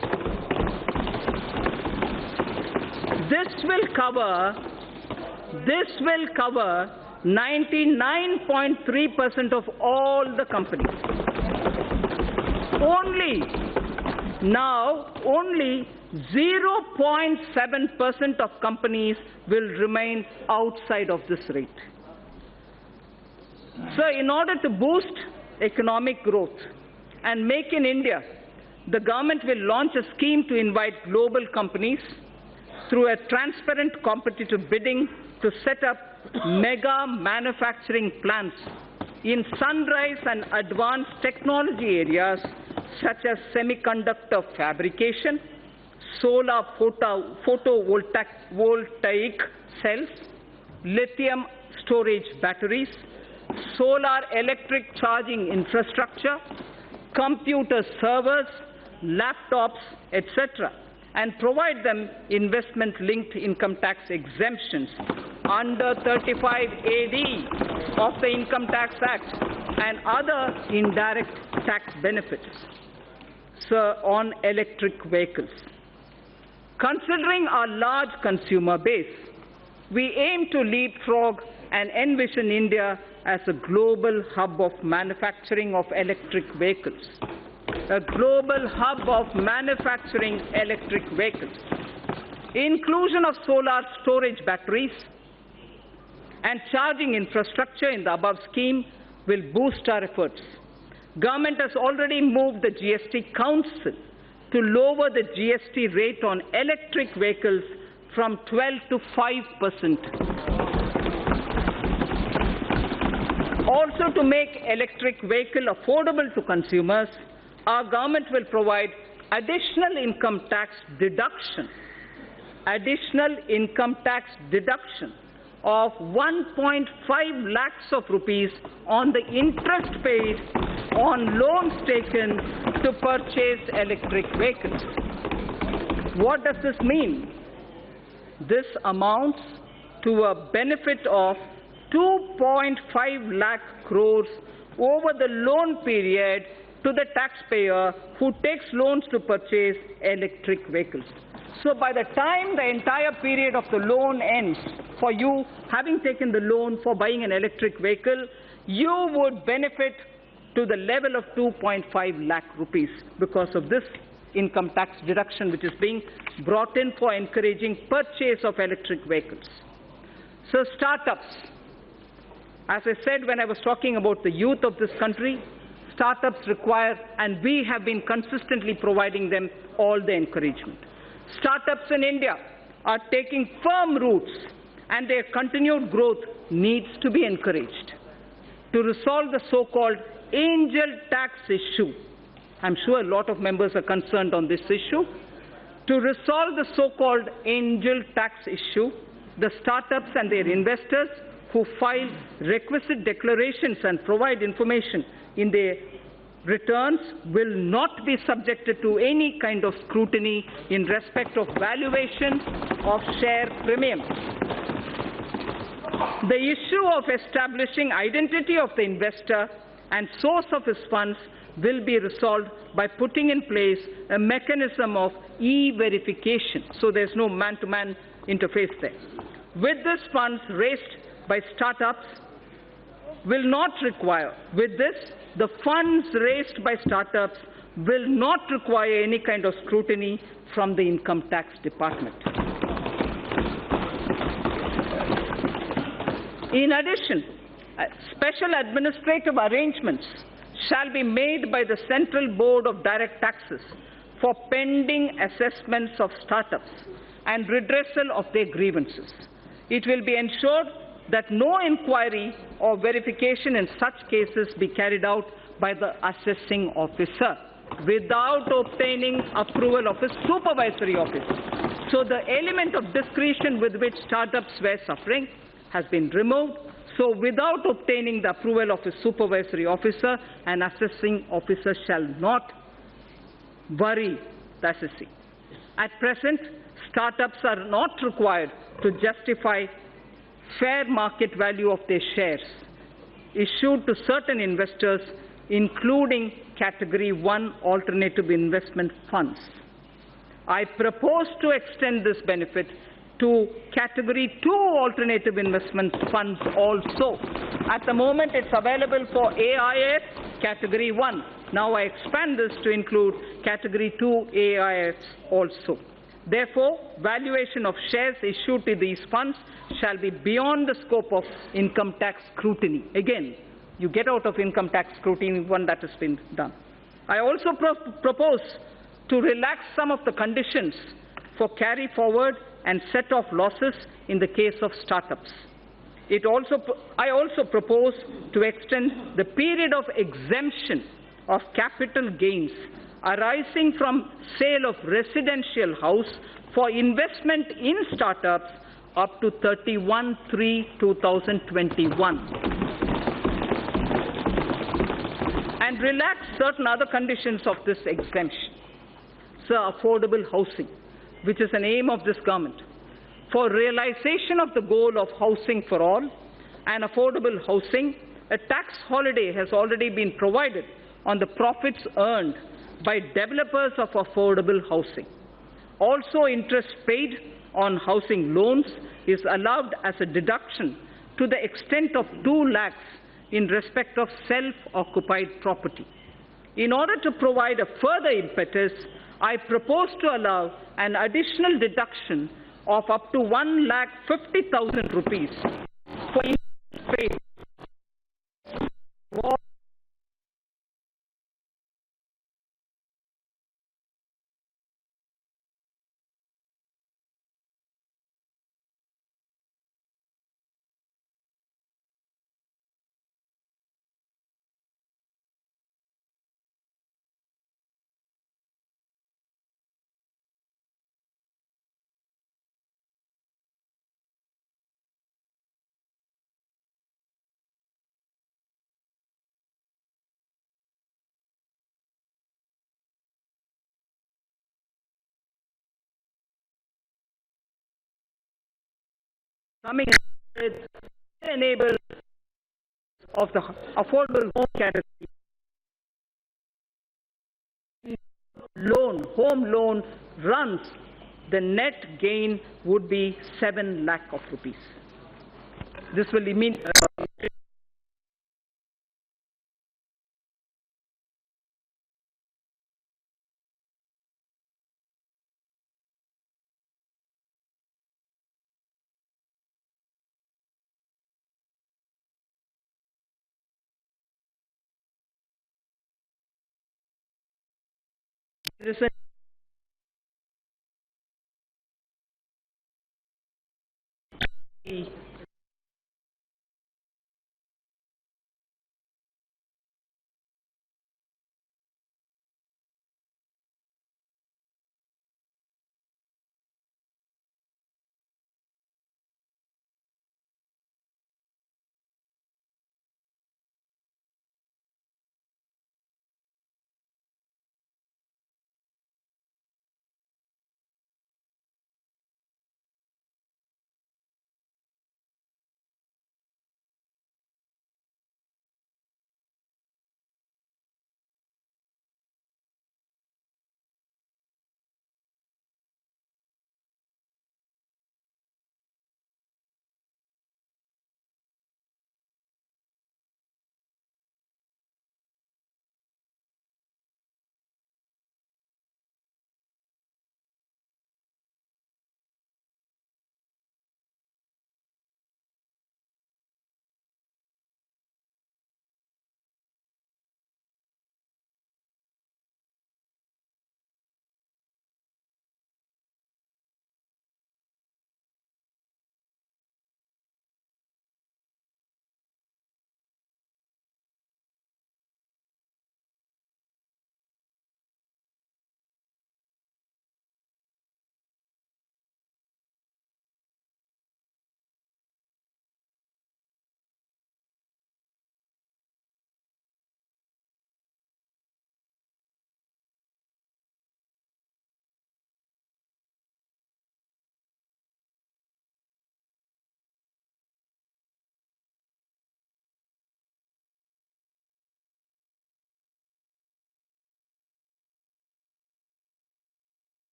This will cover 99.3% of all the companies. Only 0.7% of companies will remain outside of this rate. So in order to boost economic growth and make in India, the government will launch a scheme to invite global companies through a transparent competitive bidding to set up mega manufacturing plants in sunrise and advanced technology areas such as semiconductor fabrication, solar photovoltaic cells, lithium storage batteries, solar electric charging infrastructure, computer servers, laptops, etc., and provide them investment-linked income tax exemptions under 35 AD of the Income Tax Act and other indirect tax benefits. So, on electric vehicles. Considering our large consumer base, we aim to leapfrog and envision India as a global hub of manufacturing of electric vehicles. A global hub of manufacturing electric vehicles. Inclusion of solar storage batteries and charging infrastructure in the above scheme will boost our efforts. Government has already moved the GST Council to lower the GST rate on electric vehicles from 12 to 5%. Also, to make electric vehicle affordable to consumers, our government will provide additional income tax deduction of 1.5 lakhs of rupees on the interest paid on loans taken to purchase electric vehicles. What does this mean? This amounts to a benefit of 2.5 lakh crores over the loan period to the taxpayer who takes loans to purchase electric vehicles. So by the time the entire period of the loan ends, for you having taken the loan for buying an electric vehicle, you would benefit to the level of 2.5 lakh rupees because of this income tax deduction which is being brought in for encouraging purchase of electric vehicles. So startups, as I said when I was talking about the youth of this country, startups require, and we have been consistently providing them all the encouragement. Startups in India are taking firm roots and their continued growth needs to be encouraged. To resolve the so-called angel tax issue, I'm sure a lot of members are concerned on this issue. To resolve the so-called angel tax issue, the startups and their investors who file requisite declarations and provide information in their returns will not be subjected to any kind of scrutiny in respect of valuation of share premiums. The issue of establishing identity of the investor and source of his funds will be resolved by putting in place a mechanism of e-verification, so there's no man-to-man interface there. With this funds raised by startups will not require, the funds raised by startups will not require any kind of scrutiny from the Income Tax Department. In addition, special administrative arrangements shall be made by the Central Board of Direct Taxes for pending assessments of startups and redressal of their grievances. It will be ensured that no inquiry or verification in such cases be carried out by the assessing officer without obtaining approval of a supervisory officer. So the element of discretion with which startups were suffering has been removed. So without obtaining the approval of a supervisory officer, an assessing officer shall not worry the assessee. At present, startups are not required to justify fair market value of their shares issued to certain investors, including Category 1 alternative investment funds. I propose to extend this benefit to Category 2 alternative investment funds also. At the moment, it's available for AIF Category 1. Now I expand this to include Category 2 AIFs also. Therefore, valuation of shares issued to these funds shall be beyond the scope of income tax scrutiny. Again, you get out of income tax scrutiny when that has been done. I also propose to relax some of the conditions for carry forward and set off losses in the case of startups. I also propose to extend the period of exemption of capital gains arising from sale of residential house for investment in startups up to 31/3/2021, and relax certain other conditions of this exemption. So, affordable housing, which is an aim of this government. For realization of the goal of housing for all and affordable housing, a tax holiday has already been provided on the profits earned by developers of affordable housing. Also, interest paid on housing loans is allowed as a deduction to the extent of 2 lakhs in respect of self-occupied property. In order to provide a further impetus, I propose to allow an additional deduction of up to 1,50,000 rupees for interest paid for coming with enable of the affordable home category. Home loan runs, the net gain would be 7 lakh of rupees. This will mean there is a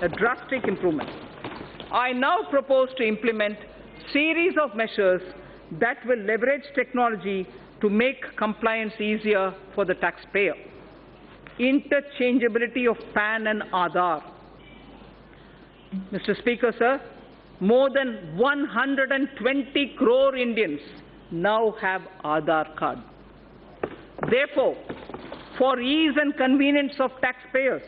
a drastic improvement. I now propose to implement series of measures that will leverage technology to make compliance easier for the taxpayer. Interchangeability of PAN and Aadhaar. Mr. Speaker, sir, more than 120 crore Indians now have Aadhaar card. Therefore, for ease and convenience of taxpayers,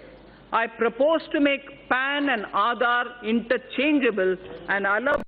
I propose to make PAN and Aadhaar interchangeable and allow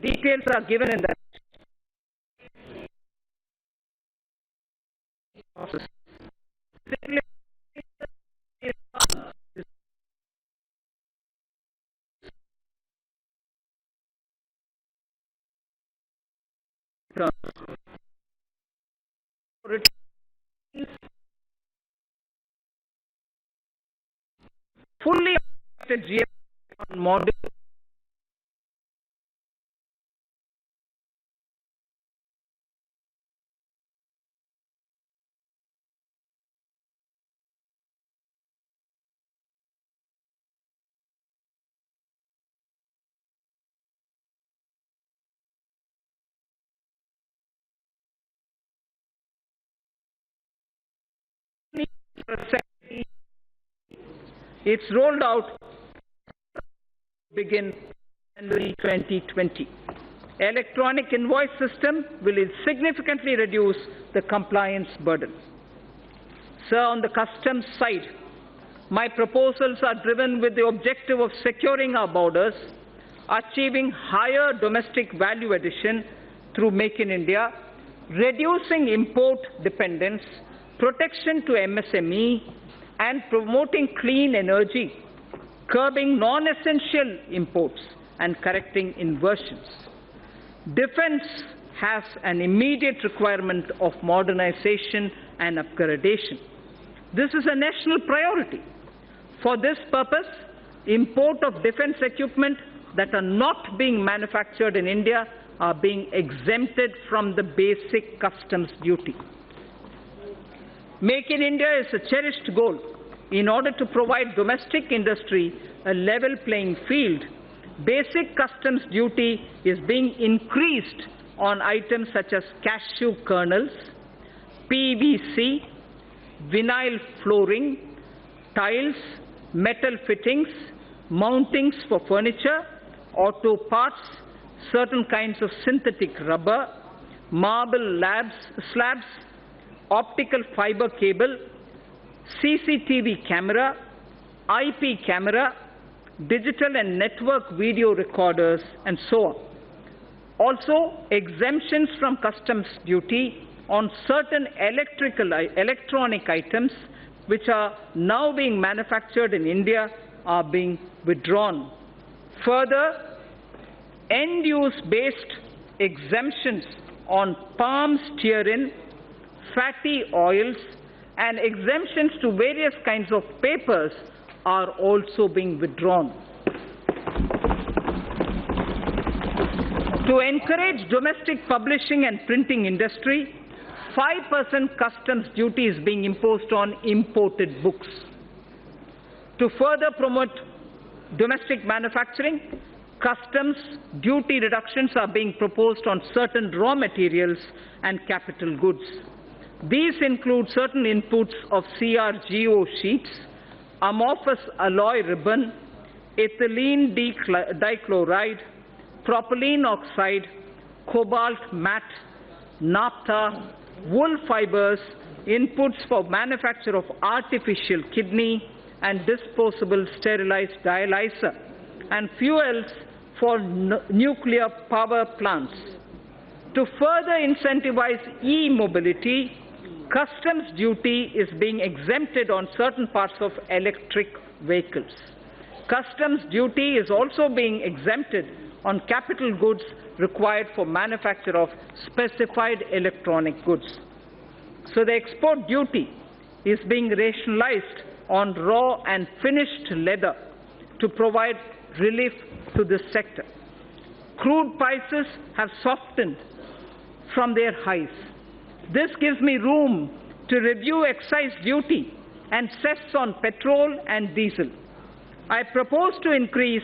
Details are given in that process. Fully affected GST on model it's rolled out begin January 2020. Electronic invoice system will significantly reduce the compliance burden. Sir, on the customs side, my proposals are driven with the objective of securing our borders, achieving higher domestic value addition through Make in India, reducing import dependence, protection to MSME, and promoting clean energy, curbing non-essential imports, and correcting inversions. Defense has an immediate requirement of modernization and upgradation. This is a national priority. For this purpose, import of defense equipment that are not being manufactured in India are being exempted from the basic customs duty. Make in India is a cherished goal. In order to provide domestic industry a level playing field, basic customs duty is being increased on items such as cashew kernels, PVC, vinyl flooring, tiles, metal fittings, mountings for furniture, auto parts, certain kinds of synthetic rubber, marble slabs, optical fiber cable, CCTV camera, IP camera, digital and network video recorders, and so on. Also, exemptions from customs duty on certain electronic items which are now being manufactured in India are being withdrawn. Further, end-use based exemptions on palm stearin, fatty oils, and exemptions to various kinds of papers are also being withdrawn. To encourage domestic publishing and printing industry, 5% customs duty is being imposed on imported books. To further promote domestic manufacturing, customs duty reductions are being proposed on certain raw materials and capital goods. These include certain inputs of CRGO sheets, amorphous alloy ribbon, ethylene dichloride, propylene oxide, cobalt matte, naphtha, wool fibers, inputs for manufacture of artificial kidney and disposable sterilized dialyzer, and fuels for nuclear power plants. To further incentivize e-mobility, customs duty is being exempted on certain parts of electric vehicles. Customs duty is also being exempted on capital goods required for manufacture of specified electronic goods. So the export duty is being rationalized on raw and finished leather to provide relief to this sector. Crude prices have softened from their highs. This gives me room to review excise duty and cess on petrol and diesel. I propose to increase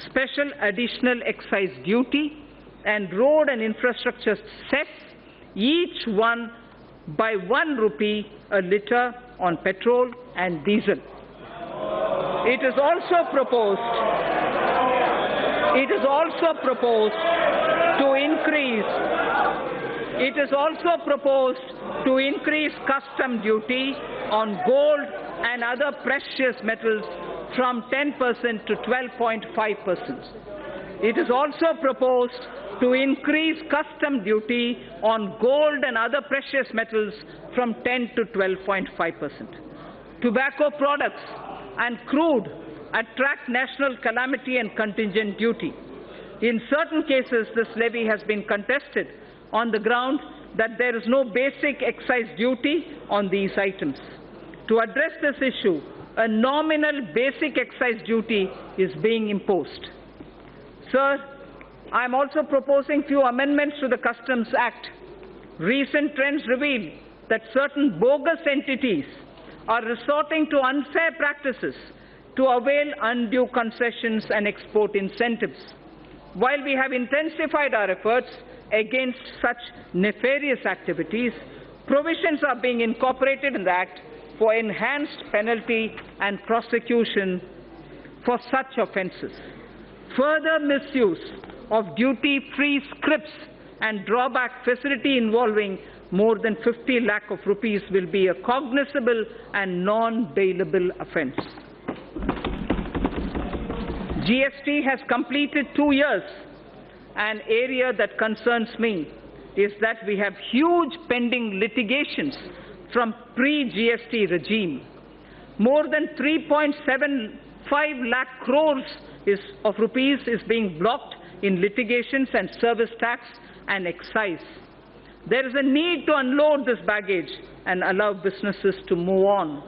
special additional excise duty and road and infrastructure cess, each one by 1 rupee a litre on petrol and diesel. It is also proposed to increase custom duty on gold and other precious metals from 10% to 12.5%. It is also proposed to increase custom duty on gold and other precious metals from 10 to 12.5%. Tobacco products and crude attract national calamity and contingent duty. In certain cases, this levy has been contested on the ground that there is no basic excise duty on these items. To address this issue, a nominal basic excise duty is being imposed. Sir, I am also proposing few amendments to the Customs Act. Recent trends reveal that certain bogus entities are resorting to unfair practices to avail undue concessions and export incentives. While we have intensified our efforts against such nefarious activities, provisions are being incorporated in the Act for enhanced penalty and prosecution for such offences. Further misuse of duty-free scrips and drawback facility involving more than 50 lakh of rupees will be a cognizable and non-bailable offence. GST has completed 2 years. An area that concerns me is that we have huge pending litigations from pre-GST regime. More than 3.75 lakh crores of rupees is being blocked in litigations and service tax and excise. There is a need to unload this baggage and allow businesses to move on.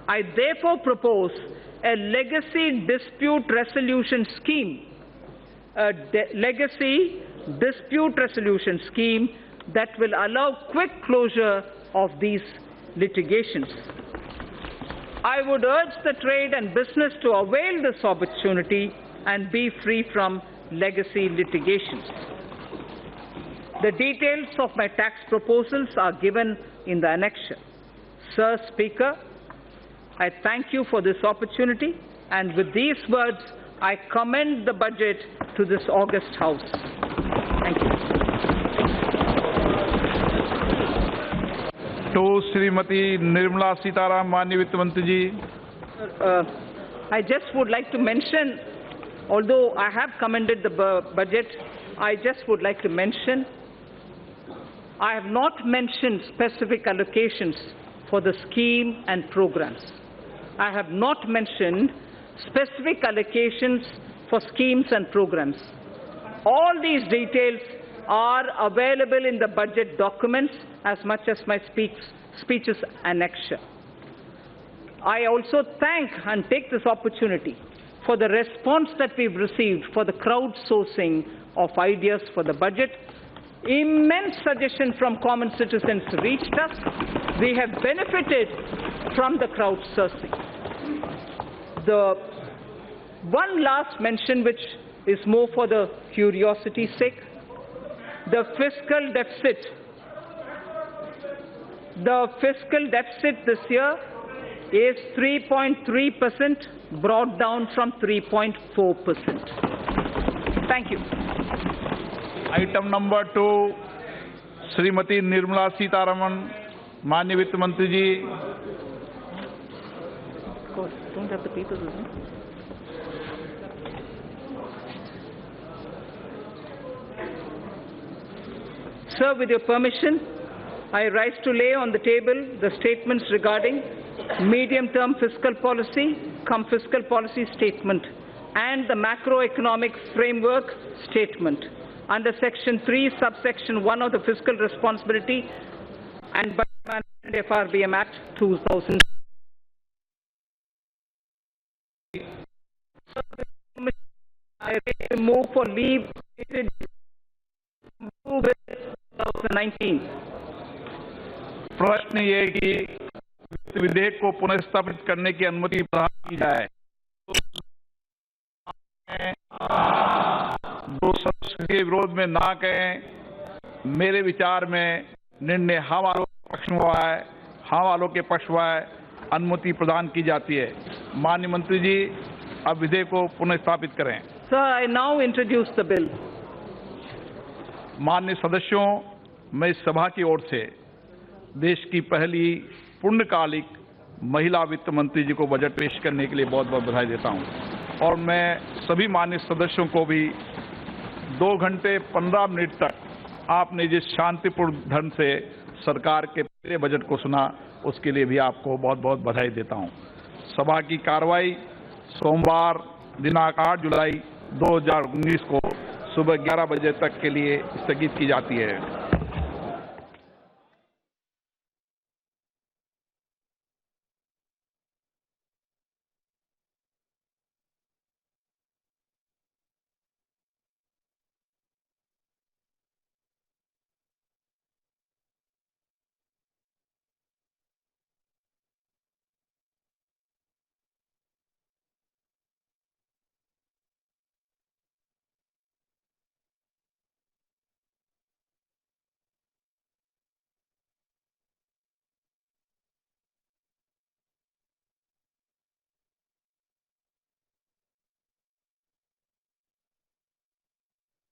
I therefore propose a legacy dispute resolution scheme, that will allow quick closure of these litigations. I would urge the trade and business to avail this opportunity and be free from legacy litigations. The details of my tax proposals are given in the annexure. Sir Speaker, I thank you for this opportunity, and with these words, I commend the budget to this august House. Thank you. To Srimati Nirmala Sitaram, Manya Vitt Mantri ji. I just would like to mention, although I have commended the budget, I just would like to mention, I have not mentioned specific allocations for the scheme and programs. I have not mentioned specific allocations for schemes and programs. All these details are available in the budget documents as much as my speech's annexure. I also thank and take this opportunity for the response that we've received for the crowdsourcing of ideas for the budget. Immense suggestions from common citizens reached us. We have benefited from the crowdsourcing. The one last mention, which is more for the curiosity's sake, the fiscal deficit. The fiscal deficit this year is 3.3%, brought down from 3.4%. Thank you. Item number 2, Srimati Nirmala Sitaraman, Manya Vitt Mantri ji. Of course, don't have the papers with me. Sir, with your permission, I rise to lay on the table the statements regarding medium-term fiscal policy, fiscal policy statement, and the macroeconomic framework statement under Section 3, Subsection 1 of the Fiscal Responsibility and Budget Management FRBM Act 2000. I move for leave dated 2019. प्रश्न ये कि विधेयक को पुनर्स्थापित करने की अनुमति प्रदान की जाए। जो सदस्य के विरोध में ना कहें, मेरे विचार में निर्णय हाँ वालों के पक्ष में हुआ है, हाँ वालों के पक्ष हुआ है, अनुमति प्रदान की जाती है। माननीय मंत्री जी, अब विधेयक को पुनर्स्थापित करें। Sir, I now introduce the bill. माननीय सदस्यों, मैं इस सभा की ओर से देश की पहली पूर्णकालिक महिला वित्त मंत्री जी को बजट पेश करने के लिए बहुत बहुत बधाई देता हूं और मैं सभी माननीय सदस्यों को भी 2 घंटे 15 मिनट तक आपने जिस शांतिपूर्ण ढंग से सरकार के पूरे बजट को सुना, उसके लिए भी आपको बहुत बहुत बधाई देता हूं। सभा की कार्रवाई सोमवार दिनांक 8 जुलाई 2019 को सुबह 11 बजे तक के लिए स्थगित की जाती है।